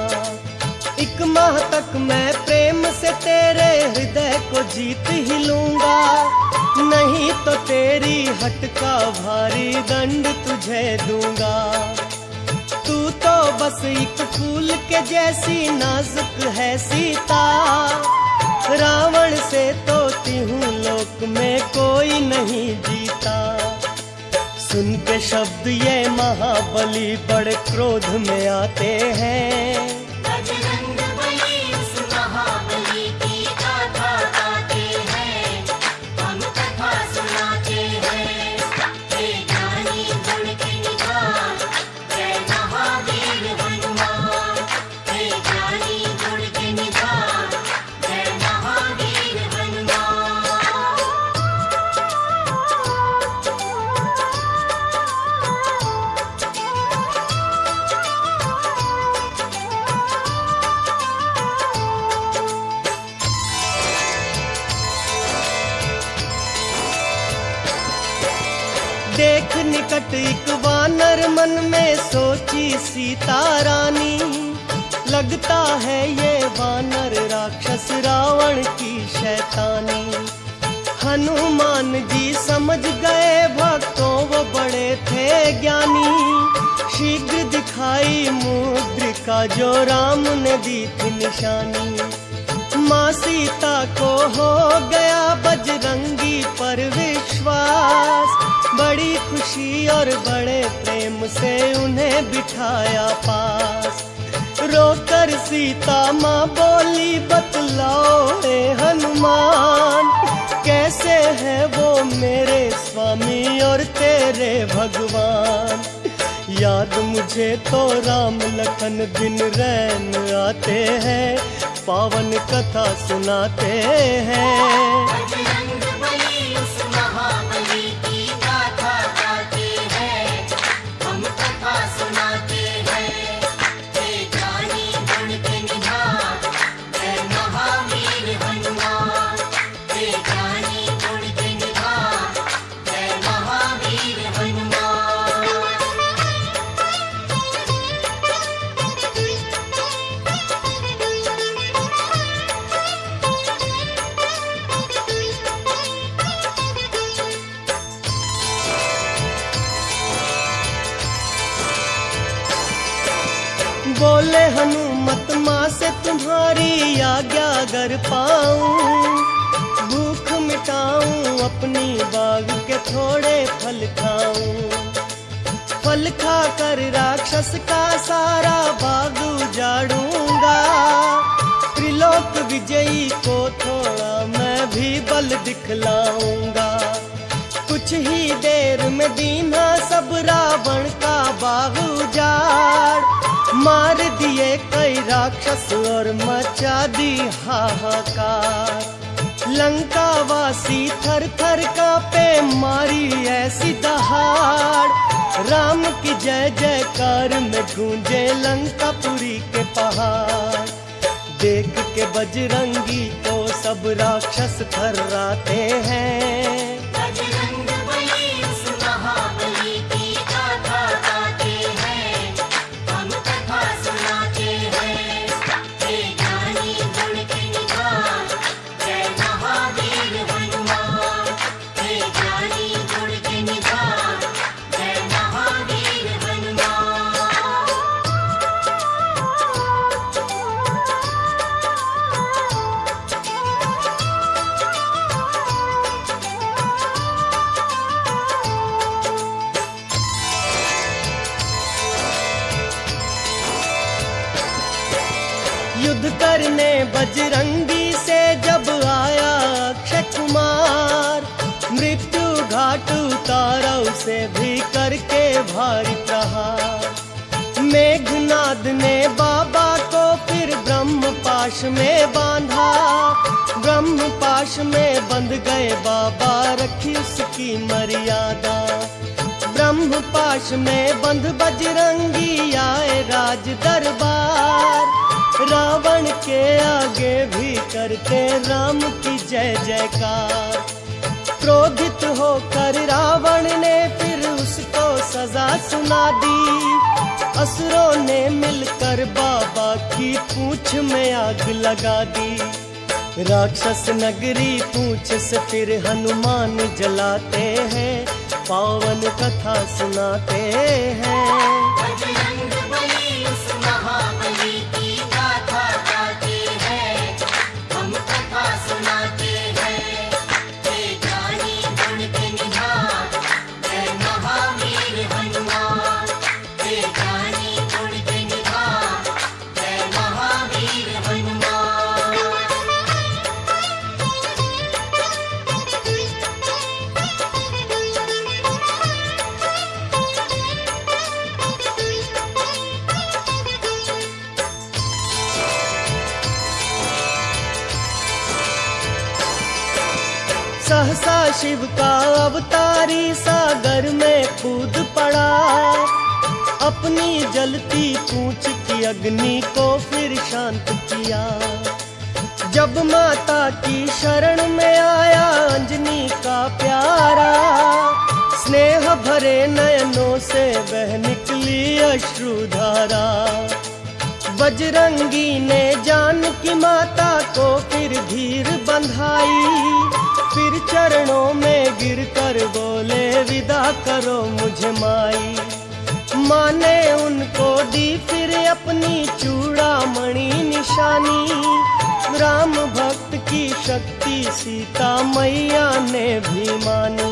Speaker 1: 1 माह तक मैं प्रेम से तेरे हृदय को जीत ही लूंगा, नहीं तो तेरी हट का भारी दंड तुझे दूंगा। तू तो बस 1 फूल के जैसी नाजुक है सीता, रावण से तो तीहूं लोक में कोई नहीं जीता। सुन के शब्द ये महाबली बड़े क्रोध में आते हैं।
Speaker 2: बजरंग बली उस महाबली की गाथा गाते हैं, हम कथा सुनाते हैं। हे ज्ञानी गुण के निधान, जय महावीर हनुमान। हे ज्ञानी गुण के निधान, जय महावीर हनुमान।
Speaker 1: देख निकट 1 वानर मन में सोची सीता रानी, लगता है ये वानर राक्षस रावण की शैतानी। हनुमान जी समझ गए भक्तों वो बड़े थे ज्ञानी, शीघ्र दिखाई मुद्रिका जो राम ने दी थी निशानी। माँ सीता को हो गया बजरंगी पर विश्वास, बड़ी खुशी और बड़े प्रेम से उन्हें बिठाया पास। रोकर सीता माँ बोली बतलाओ हे हनुमान, कैसे है वो मेरे स्वामी और तेरे भगवान। याद मुझे तो राम लखन दिन रैन आते हैं, पावन कथा सुनाते हैं।
Speaker 2: बजरंग बली उस महाबली की गाथा गाते हैं, हम कथा सुनाते हैं। हे ज्ञानी गुण के निधान, जय महावीर हनुमान। हे ज्ञानी गुण के निधान, जय महावीर हनुमान।
Speaker 1: बोले हनुमत माँ से तुम्हारी आज्ञा अगर पाऊं, भूख मिटाऊं अपनी बाग के थोड़े फल खाऊं। फल खाकर राक्षस का सारा बाग उजाड़ूंगा, त्रिलोक विजयी दिखलाऊंगा। कुछ ही देर में दीना सब रावण का बाहु उजाड़, मार दिए कई राक्षस और मचा दी हाहाकार। लंका वासी थर थर कांपे, मारी ऐसी दहाड़, राम की जय जयकार में गूंजे लंकापुरी के पहाड़। देख के बजरंगी को सब राक्षस थर्राते हैं,
Speaker 2: बजरंगबली उस महाबली की गाथा गाते हैं, हम कथा सुनाते हैं। हे ज्ञानी गुण के निधान, जय महावीर हनुमान। हे ज्ञानी गुण के निधान, जय महावीर हनुमान।
Speaker 1: युद्ध करने बजरंगी से जब आया अक्षय कुमार, मृत्यु घाट उतारा उसे भी करके भारी प्रहार। मेघनाद ने बाबा को फिर ब्रह्म पाश में बांधा, ब्रह्म पाश में बंध गए बाबा, रखी उसकी मर्यादा। ब्रह्म पाश में बंध बजरंगी आए राज दरबार, रावण के आगे भी करते राम की जय जयकार। क्रोधित होकर रावण ने फिर उसको सजा सुना दी, असुरों ने मिलकर बाबा की पूंछ में आग लगा दी। राक्षस नगरी पूंछ से फिर हनुमान जलाते हैं, पावन कथा सुनाते हैं।
Speaker 2: बजरंगबली उस महाबली की गाथा गाते हैं, हम कथा सुनाते हैं। हे ज्ञानी गुण के निधान, जय महावीर हनुमान। हे ज्ञानी गुण के निधान, जय महावीर हनुमान।
Speaker 1: सहसा शिव का अवतारी सागर में कूद पड़ा, अपनी जलती पूंछ की अग्नि को फिर शांत किया। जब माता की शरण में आया अंजनी का प्यारा, स्नेह भरे नयनों से बह निकली अश्रुधारा। बजरंगी ने जान की माता को फिर धीर बंधाई, फिर चरणों में गिरकर बोले विदा करो मुझे माई। माँ ने उनको दी फिर अपनी चूड़ामणि निशानी, राम भक्त की शक्ति सीता मैया ने भी मानी।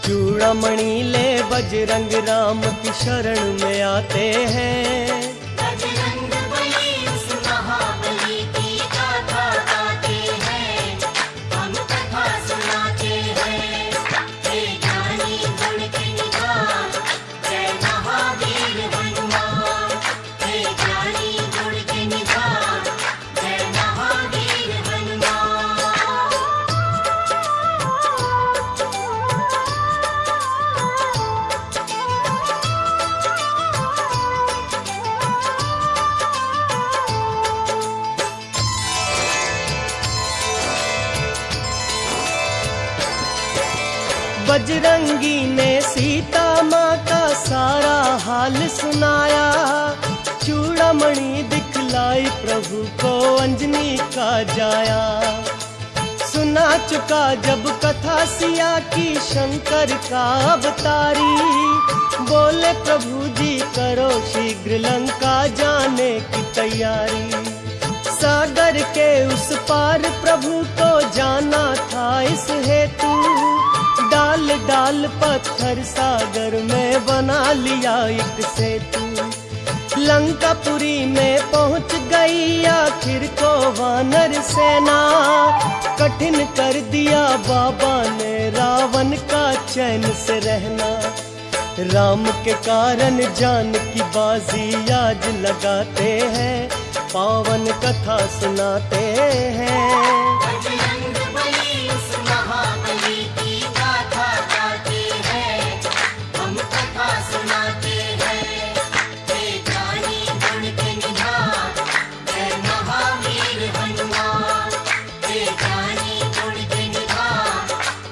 Speaker 1: चूड़ामणि ले बजरंग राम की शरण में आते हैं,
Speaker 2: बजरंगबली उस महाबली की गाथा गाते हैं, हम कथा सुनाते हैं। हे ज्ञानी गुण के निधान, जय महावीर हनुमान। हे ज्ञानी गुण के निधान, जय महावीर हनुमान।
Speaker 1: बजरंगी ने सीता माँ का सारा हाल सुनाया, चूड़ामणि दिखलाई प्रभु को अंजनी का जाया। सुना चुका जब कथा सिया की शंकर का अवतारी, बोले प्रभु जी करो शीघ्र लंका जाने की तैयारी। सागर के उस पार प्रभु को जाना था इस हेतु, डाल डाल पत्थर सागर में बना लिया एक सेतु। लंकापुरी में पहुंच गई आखिर को वानर सेना। कठिन कर दिया बाबा ने रावण का चैन से रहना। राम के कारण जान की बाजी आज लगाते हैं, पावन कथा सुनाते हैं।
Speaker 2: बजरंग बली उस महाबली की गाथा गाते हैं, हम कथा सुनाते हैं। हे ज्ञानी गुण के निधान, जय महावीर हनुमान। हे ज्ञानी गुण के निधान,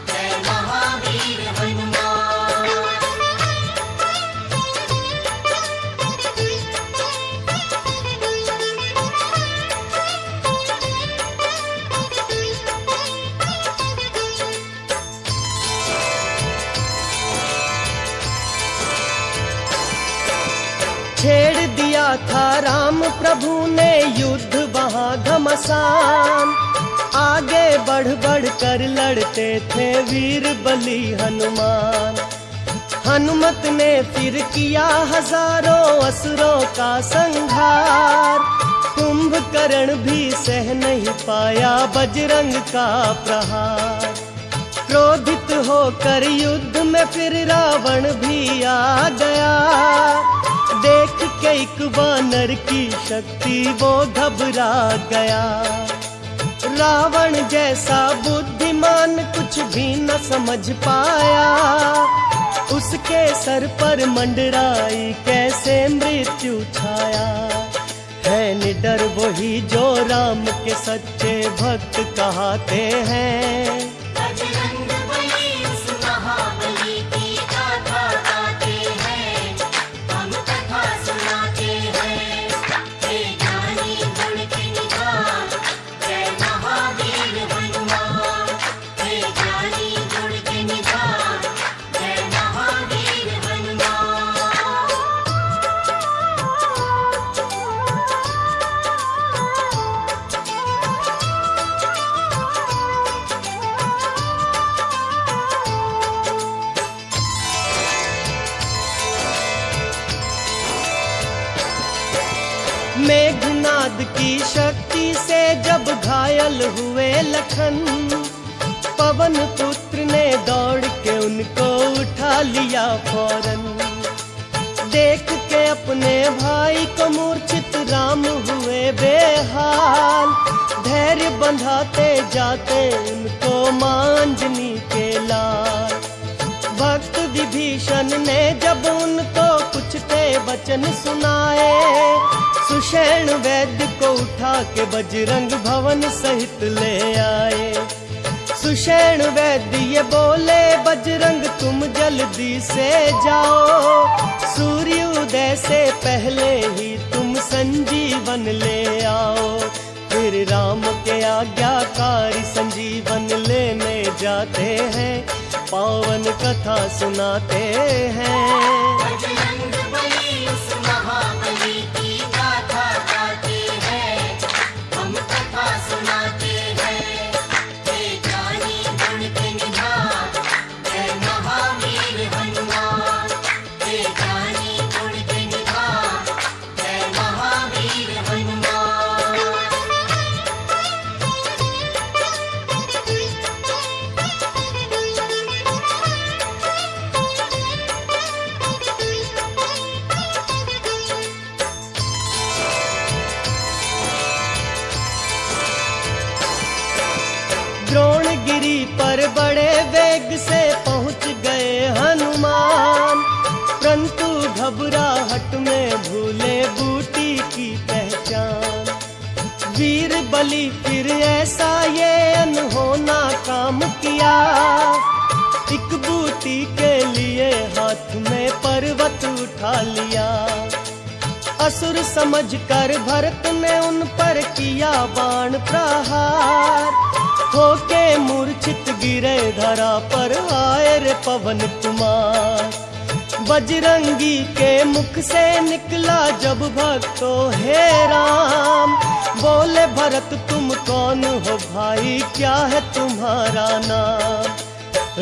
Speaker 2: जय महावीर हनुमान।
Speaker 1: छेड़ दिया था राम प्रभु ने युद्ध वहां घमासान। आगे बढ़ बढ़ कर लड़ते थे वीर बली हनुमान। हनुमत ने फिर किया हजारों असुरों का संहार। कुंभकर्ण भी सह नहीं पाया बजरंग का प्रहार। क्रोधित होकर युद्ध में फिर रावण भी आ गया। देख के एक वानर की शक्ति वो घबरा गया। रावण जैसा बुद्धिमान कुछ भी न समझ पाया। उसके सर पर मंडराई कैसे मृत्यु छाया। है निडर वही जो राम के सच्चे भक्त कहते हैं।
Speaker 2: बजरंग बली उस महाबली की गाथा गाते हैं, हम कथा सुनाते हैं। हे ज्ञानी गुण के निधान, जय महावीर हनुमान। हे ज्ञानी गुण के निधान, जय महावीर हनुमान।
Speaker 1: मेघनाद की शक्ति से जब घायल हुए लखन, पवन पुत्र ने दौड़ के उनको उठा लिया फौरन। देख के अपने भाई को मूर्छित राम हुए बेहाल। धैर्य बंधाते जाते उनको मांजनी के लाल। भक्त विभीषण ने जब उनको कुछ ते वचन सुनाए, सुषेण वैद्य को उठा के बजरंग भवन सहित ले आए। सुषेण वैद्य ये बोले बजरंग तुम जल्दी से जाओ। सूर्य उदय से पहले ही तुम संजीवन ले आओ। फिर राम के आज्ञाकारी संजीवन लेने जाते हैं, पावन कथा सुनाते हैं।
Speaker 2: बजरंग बली उस महाबली की गाथा गाते हैं, हम कथा सुनाते हैं। हे ज्ञानी गुण के निधान, जय महावीर हनुमान। हे ज्ञानी गुण के निधान, जय महावीर हनुमान।
Speaker 1: द्रोणगिरी पर बड़े वेग से पहुंच गए हनुमान। परंतु घबराहट में भूले बूटी की पहचान। वीर बलि फिर ऐसा ये अनहोना काम किया। एक बूटी के लिए हाथ में पर्वत उठा लिया। असुर समझकर भरत ने उन पर किया बाण प्रहार। होके मूर्छित गिरे धरा पर आए रे पवन कुमार। बजरंगी के मुख से निकला जब भक्तो हे राम। बोले भरत तुम कौन हो भाई, क्या है तुम्हारा नाम।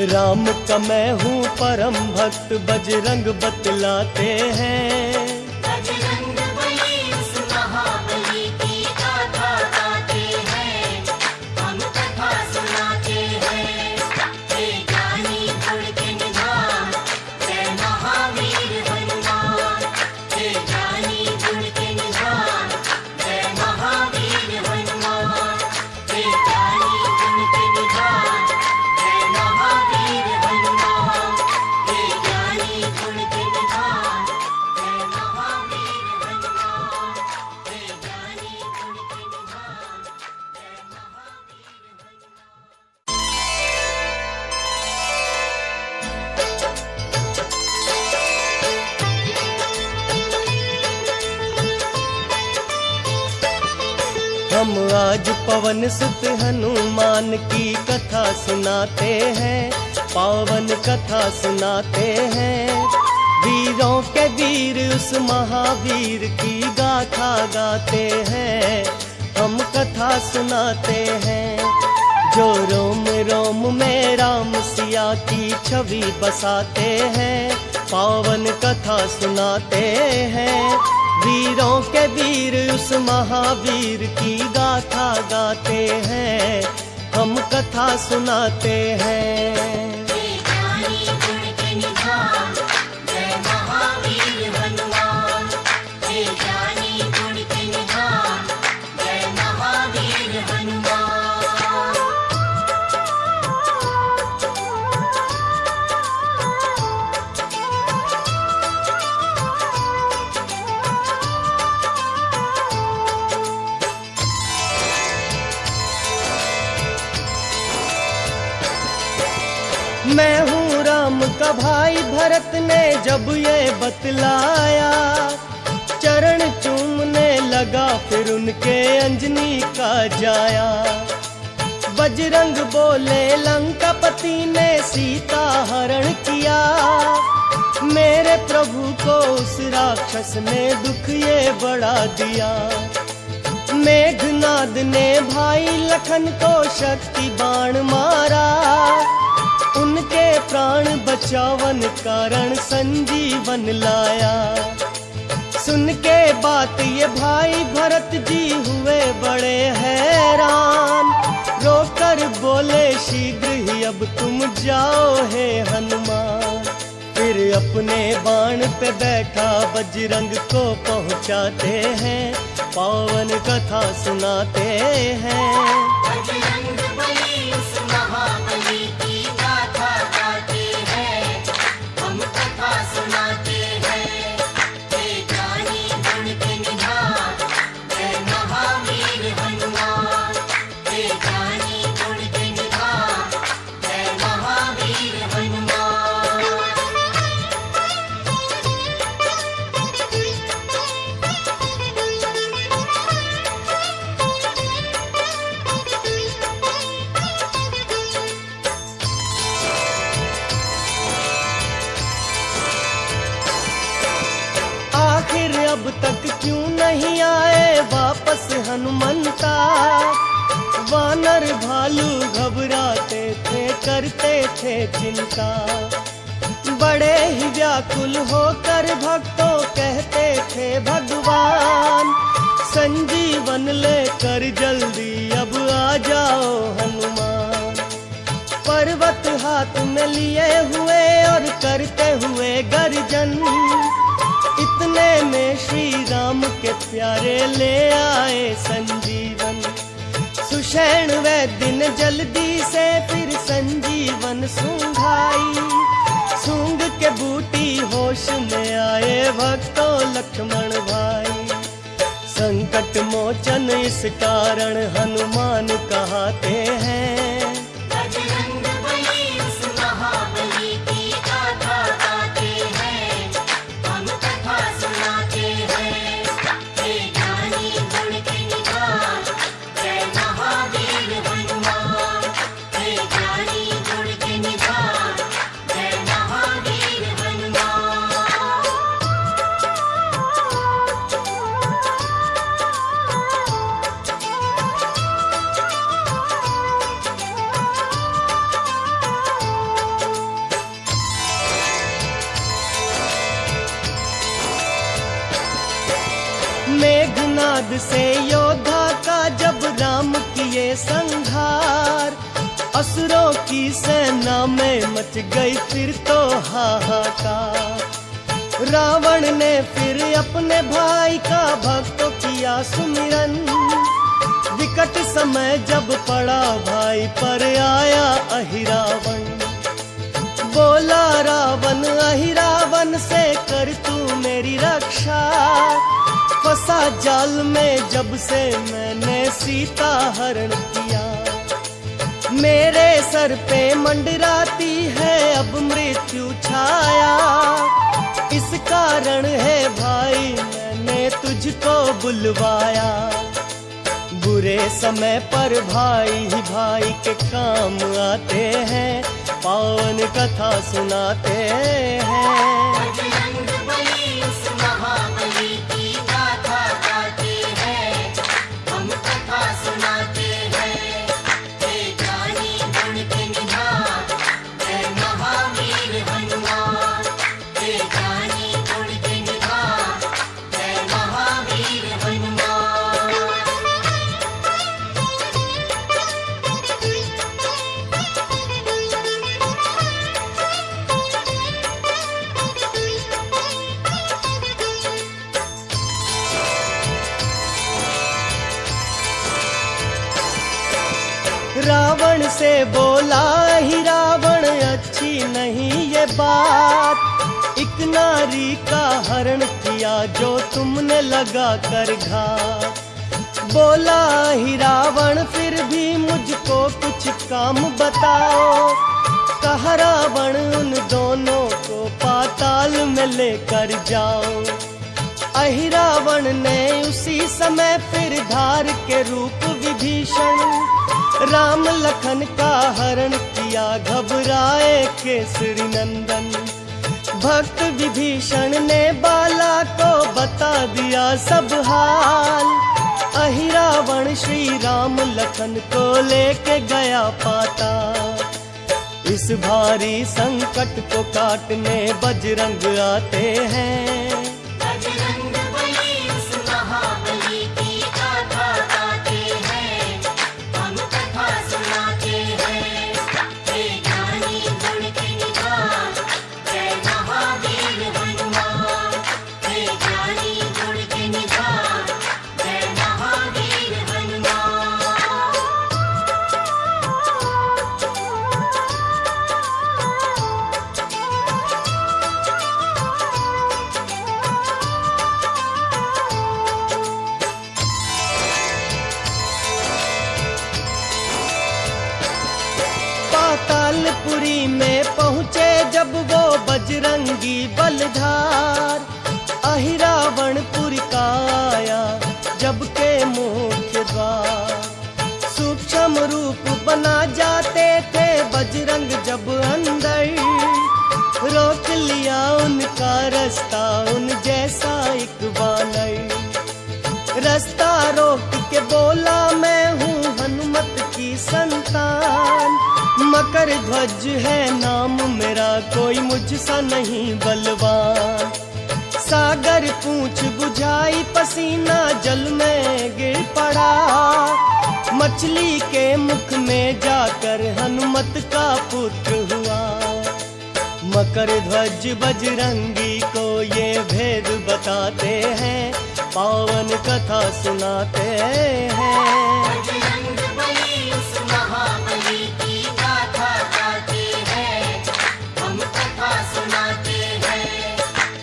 Speaker 1: राम का मैं हूँ परम भक्त, बजरंग बतलाते हैं।
Speaker 2: बजरंग
Speaker 1: हम आज पवन सुत हनुमान की कथा सुनाते हैं, पावन कथा सुनाते हैं। वीरों के वीर उस महावीर की गाथा गाते हैं, हम कथा सुनाते हैं। जो रोम रोम में राम सिया की छवि बसाते हैं, पावन कथा सुनाते हैं। वीरों के वीर उस महावीर की गाथा गाते हैं, हम कथा सुनाते हैं। मैं हूँ राम का भाई भरत ने जब ये बतलाया, चरण चूमने लगा फिर उनके अंजनी का जाया। बजरंग बोले लंकापति ने सीता हरण किया, मेरे प्रभु को उस राक्षस ने दुख ये बड़ा दिया। मेघनाद ने भाई लखन को शक्ति बाण मारा, उनके प्राण बचावन कारण संजीवन लाया। सुन के बात ये भाई भरत जी हुए बड़े हैरान, रोकर बोले शीघ्र ही अब तुम जाओ हे हनुमान। फिर अपने बाण पे बैठा बजरंग को पहुंचाते हैं, पावन कथा सुनाते हैं।
Speaker 2: बजरंग बली उस महाबली की गाथा गाते हैं, हम कथा सुनाते हैं। हे ज्ञानी गुण के निधान, जय महावीर हनुमान। हे ज्ञानी गुण के निधान, जय महावीर हनुमान।
Speaker 1: आखिर अब तक क्यों नहीं आए वापस हनुमंता। वानर भालू घबराते थे करते थे चिंता, बड़े ही व्याकुल होकर भक्तों कहते थे भगवान। संजीवन लेकर जल्दी अब आ जाओ हनुमान। पर्वत हाथ में लिए हुए और करते हुए गर्जन, इतने में श्री राम के प्यारे ले आए संजीवन। सुषेण वैद्य ने जल्दी से फिर संजीवन सूंघाई, सूंघ के बूटी होश में आए भक्तों लक्ष्मण भाई। संकट मोचन इस कारण हनुमान कहते हैं,
Speaker 2: बजरंग बली उस महाबली की गाथा गाते हैं, हम कथा सुनाते हैं। हे ज्ञानी गुण के निधान, जय महावीर हनुमान। हे ज्ञानी गुण के निधान, जय महावीर हनुमान।
Speaker 1: मेघनाद से योद्धा का जब राम किए संहार, असुरों की सेना में मच गई फिर तो हाहाकार। रावण ने फिर अपने भाई का भक्तों किया सुमिरन, विकट समय जब पड़ा भाई पर आया अहिरावण। बोला रावण अहिरावण से कर तू मेरी रक्षा, फंसा जाल में जब से मैंने सीता हरण किया। मेरे सर पे मंडराती है अब मृत्यु छाया, इस कारण है भाई मैंने तुझको बुलवाया। बुरे समय पर भाई ही भाई के काम आते हैं, पावन कथा सुनाते हैं।
Speaker 2: बजरंग बली उस महाबली की गाथा गाते हैं, हम कथा सुनाते हैं। हे ज्ञानी गुण के निधान, जय महावीर हनुमान। हे ज्ञानी गुण के निधान, जय महावीर हनुमान।
Speaker 1: रावण से बोला ही रावण, अच्छी नहीं ये बात। एक नारी का हरण किया जो तुमने लगा कर घात। बोला ही रावण फिर भी मुझको कुछ काम बताओ। कहा रावण उन दोनों को पाताल में लेकर जाओ। अहि रावण ने उसी समय फिर धार के रूप विभीषण, राम लखन का हरण किया घबराए केसरी नंदन। भक्त विभीषण ने बाला को बता दिया सब हाल। अहि रावण श्री राम लखन को लेके गया पाताल। इस भारी संकट को काटने बजरंग आते हैं।
Speaker 2: बजरंग बली उस महाबली की गाथा गाते हैं, हम कथा सुनाते हैं। हे ज्ञानी गुण के निधान, जय महावीर हनुमान। हे ज्ञानी गुण के निधान, जय महावीर हनुमान।
Speaker 1: पातालपुरी में पहुँचे जब वो बजरंगी बलधार। अहि रावणपुर का आया जब के मुख्य द्वार। सूक्ष्म रूप बना जाते थे बजरंग जब अंदर। रोक लिया उनका रास्ता उन जैसा एक वानर। रास्ता रोक के बोला मैं हूँ हनुमत की संतान। मकर ध्वज है नाम मेरा, कोई मुझसा नहीं बलवान। सागर पूंछ बुझाई पसीना जल में गिर पड़ा। मछली के मुख में जाकर हनुमत का पुत्र हुआ। मकर ध्वज बजरंगी को ये भेद बताते हैं, पावन कथा सुनाते हैं।
Speaker 2: बजरंग बली उस महाबली की गाथा गाते हैं, हम कथा सुनाते हैं।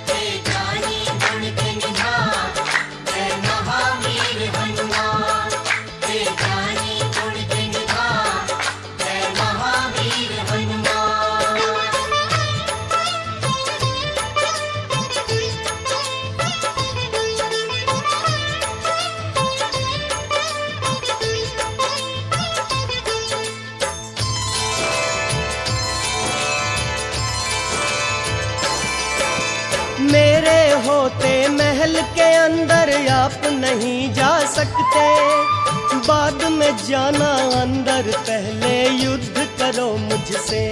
Speaker 2: हे ज्ञानी गुण के निधान, जय महावीर हनुमान। हे ज्ञानी गुण के निधान, जय महावीर हनुमान।
Speaker 1: मेरे होते महल के अंदर आप नहीं जा सकते। बाद में जाना अंदर, पहले युद्ध करो मुझसे।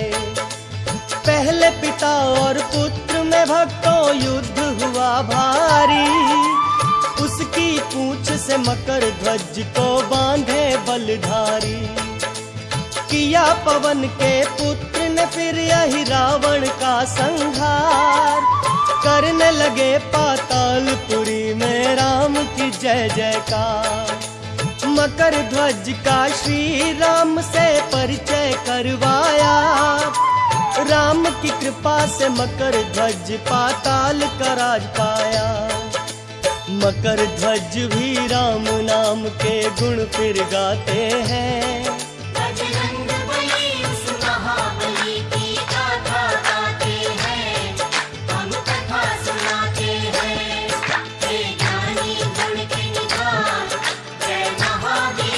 Speaker 1: पहले पिता और पुत्र में भक्तों युद्ध हुआ भारी। उसकी पूंछ से मकर ध्वज को बांधे बलधारी। किया पवन के पुत्र ने फिर यही रावण का संहार। करने लगे पातालपुरी में राम की जय जयकार। मकर ध्वज का श्री राम से परिचय करवाया। राम की कृपा से मकर ध्वज पाताल का राज पाया। मकर ध्वज भी राम नाम के गुण फिर गाते हैं।
Speaker 2: बजरंग बली उस महाबली की गाथा गाते हैं, हम कथा सुनाते हैं। हे ज्ञानी गुण के निधान, जय महावीर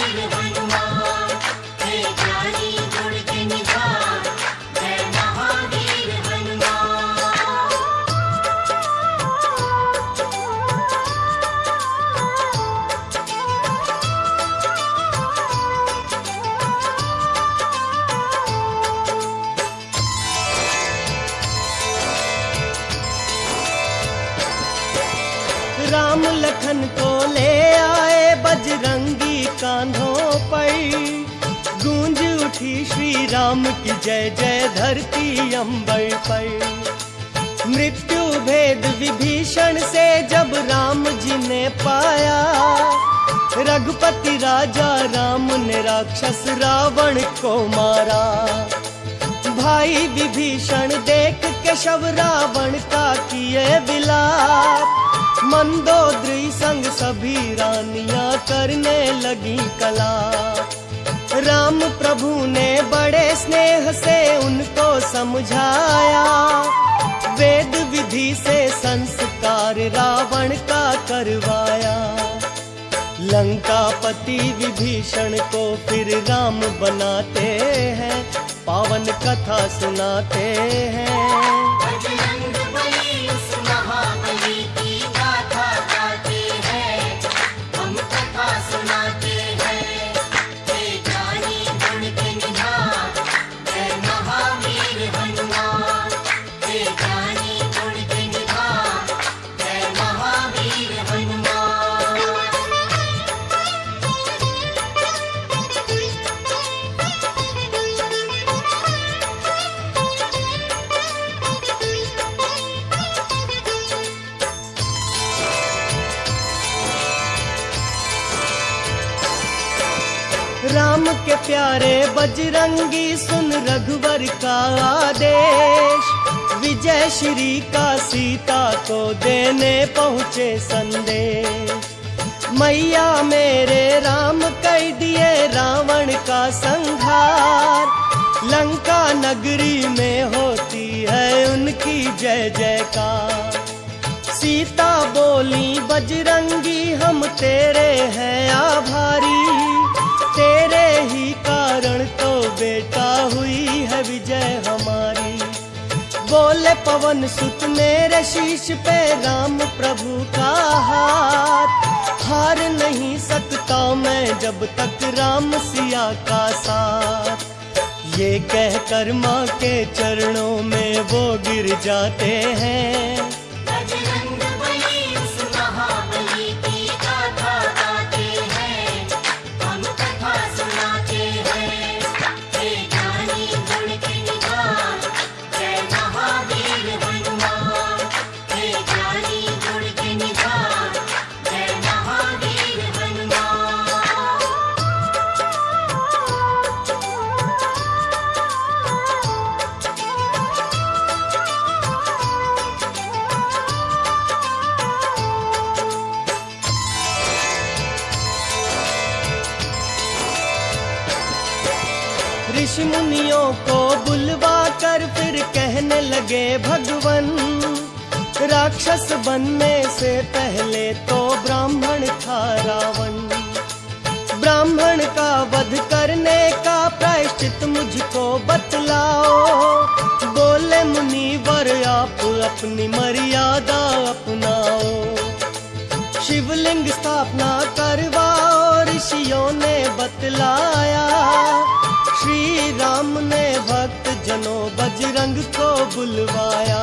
Speaker 1: माखन को ले आए बजरंगी कांधों पर। गूंज उठी श्री राम की जय जय धरती अंबर पर। मृत्यु भेद विभीषण से जब राम जी ने पाया, रघुपति राजा राम ने राक्षस रावण को मारा। भाई विभीषण देख के शव रावण का किए विलाप। मंदोदरी संग सभी रानियां करने लगी कलाप। राम प्रभु ने बड़े स्नेह से उनको समझाया, वेद विधि से संस्कार रावण का करवाया। लंकापति विभीषण को फिर राम बनाते हैं, पावन कथा सुनाते हैं।
Speaker 2: बजरंग बली उस महाबली की गाथा गाते हैं, हम कथा सुनाते हैं। हे जानी गुण के निधान, जय महावीर हनुमान। हे जानी गुण के निधान, जय महावीर हनुमान।
Speaker 1: राम के प्यारे बजरंगी सुन रघुवर का आदेश। विजय श्री का सीता को देने पहुँचे संदेश। मैया मेरे राम कर दिए रावण का संहार। लंका नगरी में होती है उनकी जय जयकार। सीता बोली बजरंगी हम तेरे हैं आभारी। तेरे ही कारण तो बेटा हुई है विजय हमारी। बोले पवन सुत मेरे शीश पे राम प्रभु का हाथ। हार नहीं सकता मैं जब तक राम सिया का साथ। ये कहकर माँ के चरणों में वो गिर जाते हैं।
Speaker 2: बजरंग बली उस महाबली की गाथा गाते हैं, हम कथा सुनाते हैं। हे जानी गुण के निधान, जय महावीर हनुमान। हे जानी गुण के निधान, जय महावीर हनुमान।
Speaker 1: ऋषि मुनियों को बुलवा कर फिर कहने लगे भगवन। राक्षस बनने से पहले तो ब्राह्मण था रावण। ब्राह्मण का वध करने का प्रायश्चित मुझको बतलाओ। बोले मुनिवर आप अपनी मर्यादा अपनाओ। शिवलिंग स्थापना करवाओ ऋषियों ने बतलाया। श्री राम ने भक्त जनों बजरंग को बुलवाया।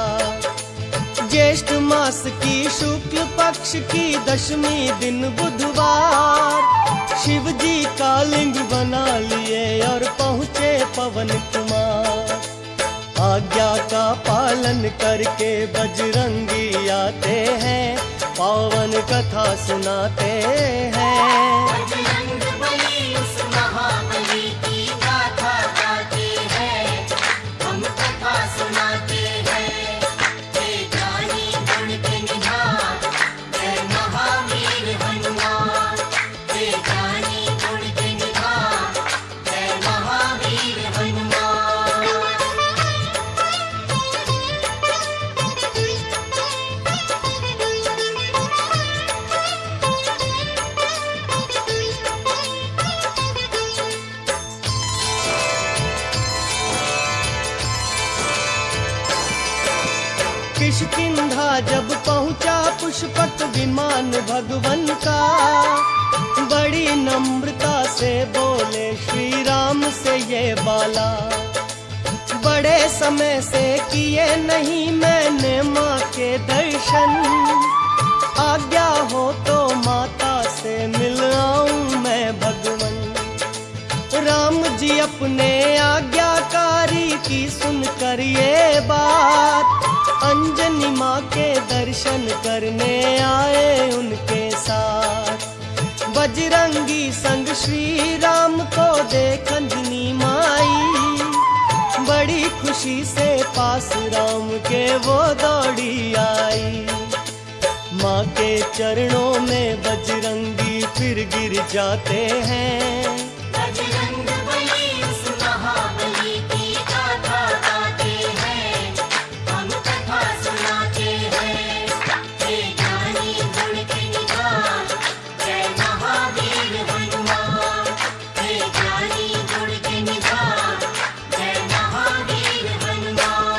Speaker 1: ज्येष्ठ मास की शुक्ल पक्ष की दशमी दिन बुधवार। शिव जी का लिंग बना लिए और पहुँचे पवन कुमार। आज्ञा का पालन करके बजरंगी आते हैं, पावन कथा सुनाते हैं।
Speaker 2: बजरंग बली उस महाबली की गाथा गाते हैं, हम कथा सुनाते हैं। हे जानी गुण के निधान, जय महावीर हनुमान। हे जानी गुण के निधान, जय महावीर हनुमान।
Speaker 1: किष्किंधा जब पहुंचा पुष्पक विमान भगवन का। बड़ी नम्रता से बोले श्री राम से ये बाला। बड़े समय से किए नहीं मैंने माँ के दर्शन। आज्ञा हो तो माता से मिल आऊं मैं भगवन। राम जी अपने आज्ञाकारी की सुन कर ये बात, अंजनी माँ के दर्शन करने आए उनके साथ। बजरंगी संग श्री राम को देख अंजनी माई, बड़ी खुशी से पास राम के वो दौड़ी आई। माँ के चरणों में बजरंगी फिर गिर जाते हैं।
Speaker 2: बजरंग बली उस महाबली की गाथा गाते हैं, हम कथा सुनाते हैं। हे ज्ञानी गुण के निधान, जय महावीर हनुमान। हे ज्ञानी गुण के निधान, जय महावीर हनुमान।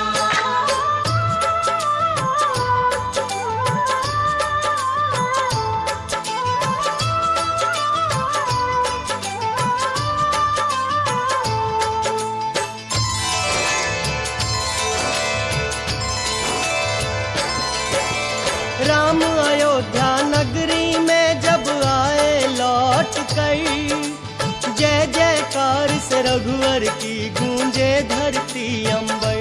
Speaker 1: राम अयोध्या नगरी में जब आए लौट कर, जय जयकार से रघुवर की गूंजे धरती अंबर।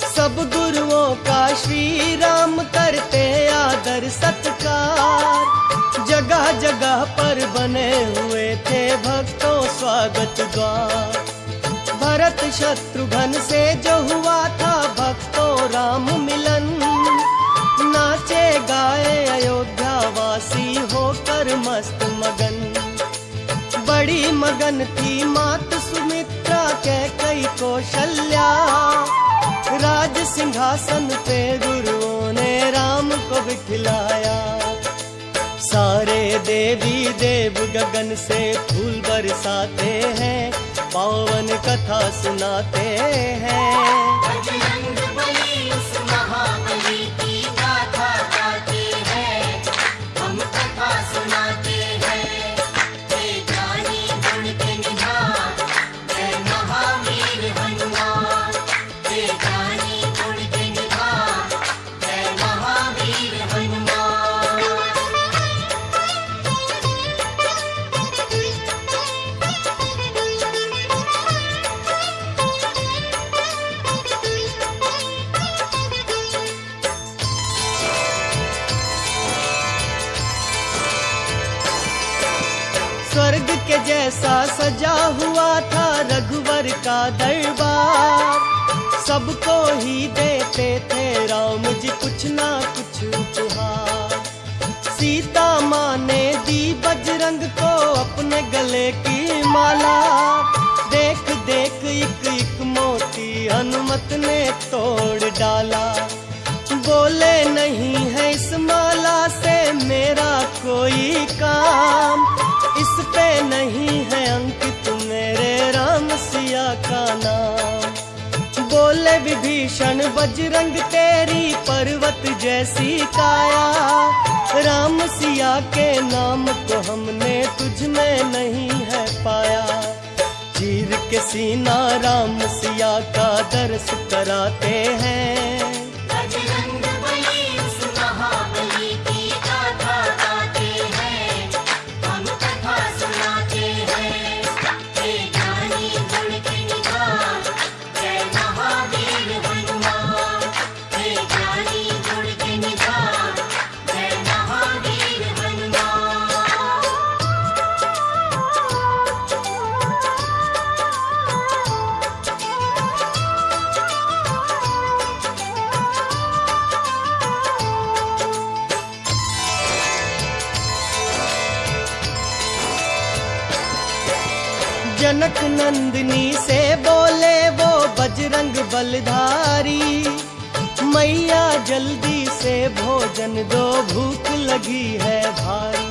Speaker 1: सब गुरुओं का श्री राम करते आदर सत्कार, जगह जगह पर बने हुए थे भक्तों स्वागत द्वार। भरत शत्रुघ्न से जो हुआ था भक्तों राम मिलन, नाचे गाए अयोध्या वासी होकर मस्त मगन। बड़ी मगन थी मात सुमित्रा कैकई कौशल्या, राज सिंहासन पे गुरुओं ने राम को बिठलाया। सारे देवी देव गगन से फूल बरसाते हैं, पावन कथा सुनाते हैं।
Speaker 2: बजरंग बली उस महाबली की गाथा गाते हैं, हम कथा सुनाते हैं। हे ज्ञानी गुण के निधान, जय महावीर हनुमान। हे ज्ञानी गुण के निधान, जय महावीर हनुमान।
Speaker 1: स्वर्ग के जैसा सजा हुआ था रघुवर का दरबार, सबको ही देते थे राम जी कुछ ना कुछ उपहार। सीता माँ ने दी बजरंग को अपने गले की माला, देख देख एक एक मोती हनुमत ने तोड़ डाला। बोले नहीं है इस माला से मेरा कोई काम, इस पे नहीं है अंकित मेरे राम सिया का नाम। बोले विभीषण बजरंग तेरी पर्वत जैसी काया, राम सिया के नाम को हमने तुझ में नहीं है पाया। चीर के सीना राम सिया का दर्श कराते हैं।
Speaker 2: बजरंग बली उस महाबली की गाथा गाते हैं, हम कथा सुनाते हैं। हे ज्ञानी गुण के निधान, जय महावीर हनुमान। हे ज्ञानी गुण के निधान, जय महावीर हनुमान।
Speaker 1: जनक नंदिनी से बोले वो बजरंग बलधारी, मैया जल्दी से भोजन दो भूख लगी है भारी।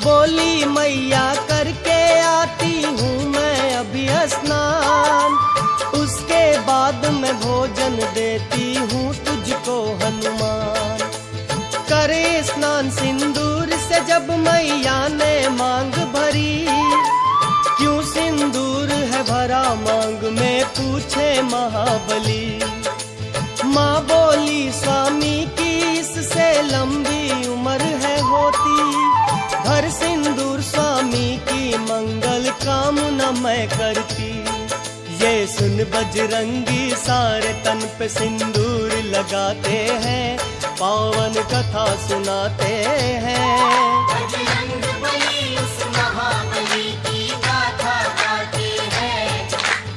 Speaker 1: बोली मैया करके आती हूँ मैं अभी स्नान, उसके बाद मैं भोजन देती हूँ तुझको हनुमान। करे स्नान सिंदूर से जब मैया ने मांग भरी, क्यों सिंदूर है भरा मांग में पूछे महाबली। माँ बोली स्वामी की इससे लंबी हर सिंदूर स्वामी की मंगल कामना मैं करती। ये सुन बजरंगी सारे तन पे सिंदूर लगाते हैं, पावन कथा सुनाते हैं।
Speaker 2: बजरंगबली उस महाबली की गाथा गाते हैं,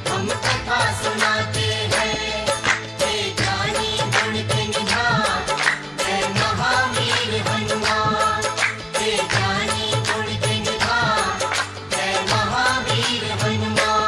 Speaker 2: हम कथा सुनाते हैं। हे ज्ञानी गुण के निधान, जय महावीर हनुमान। हे ज्ञानी गुण के निधान, जय महावीर हनुमान।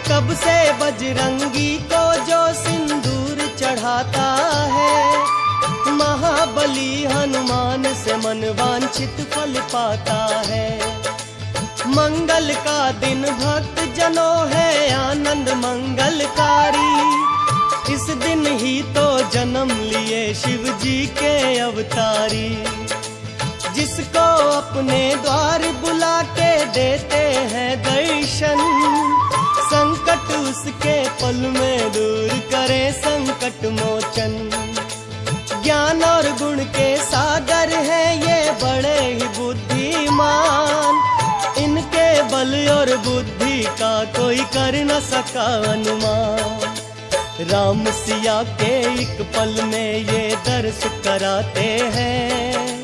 Speaker 1: कब से बजरंगी को जो सिंदूर चढ़ाता है, महाबली हनुमान से मन वांछित फल पाता है। मंगल का दिन भक्त जनों है आनंद मंगलकारी, इस दिन ही तो जन्म लिए शिव जी के अवतारी। जिसको अपने द्वार बुला के देते हैं दर्शन, संकट उसके पल में दूर करे संकट मोचन। ज्ञान और गुण के सागर है ये बड़े ही बुद्धिमान, इनके बल और बुद्धि का कोई कर न सका अनुमान। राम सिया के एक पल में ये दर्श कराते हैं,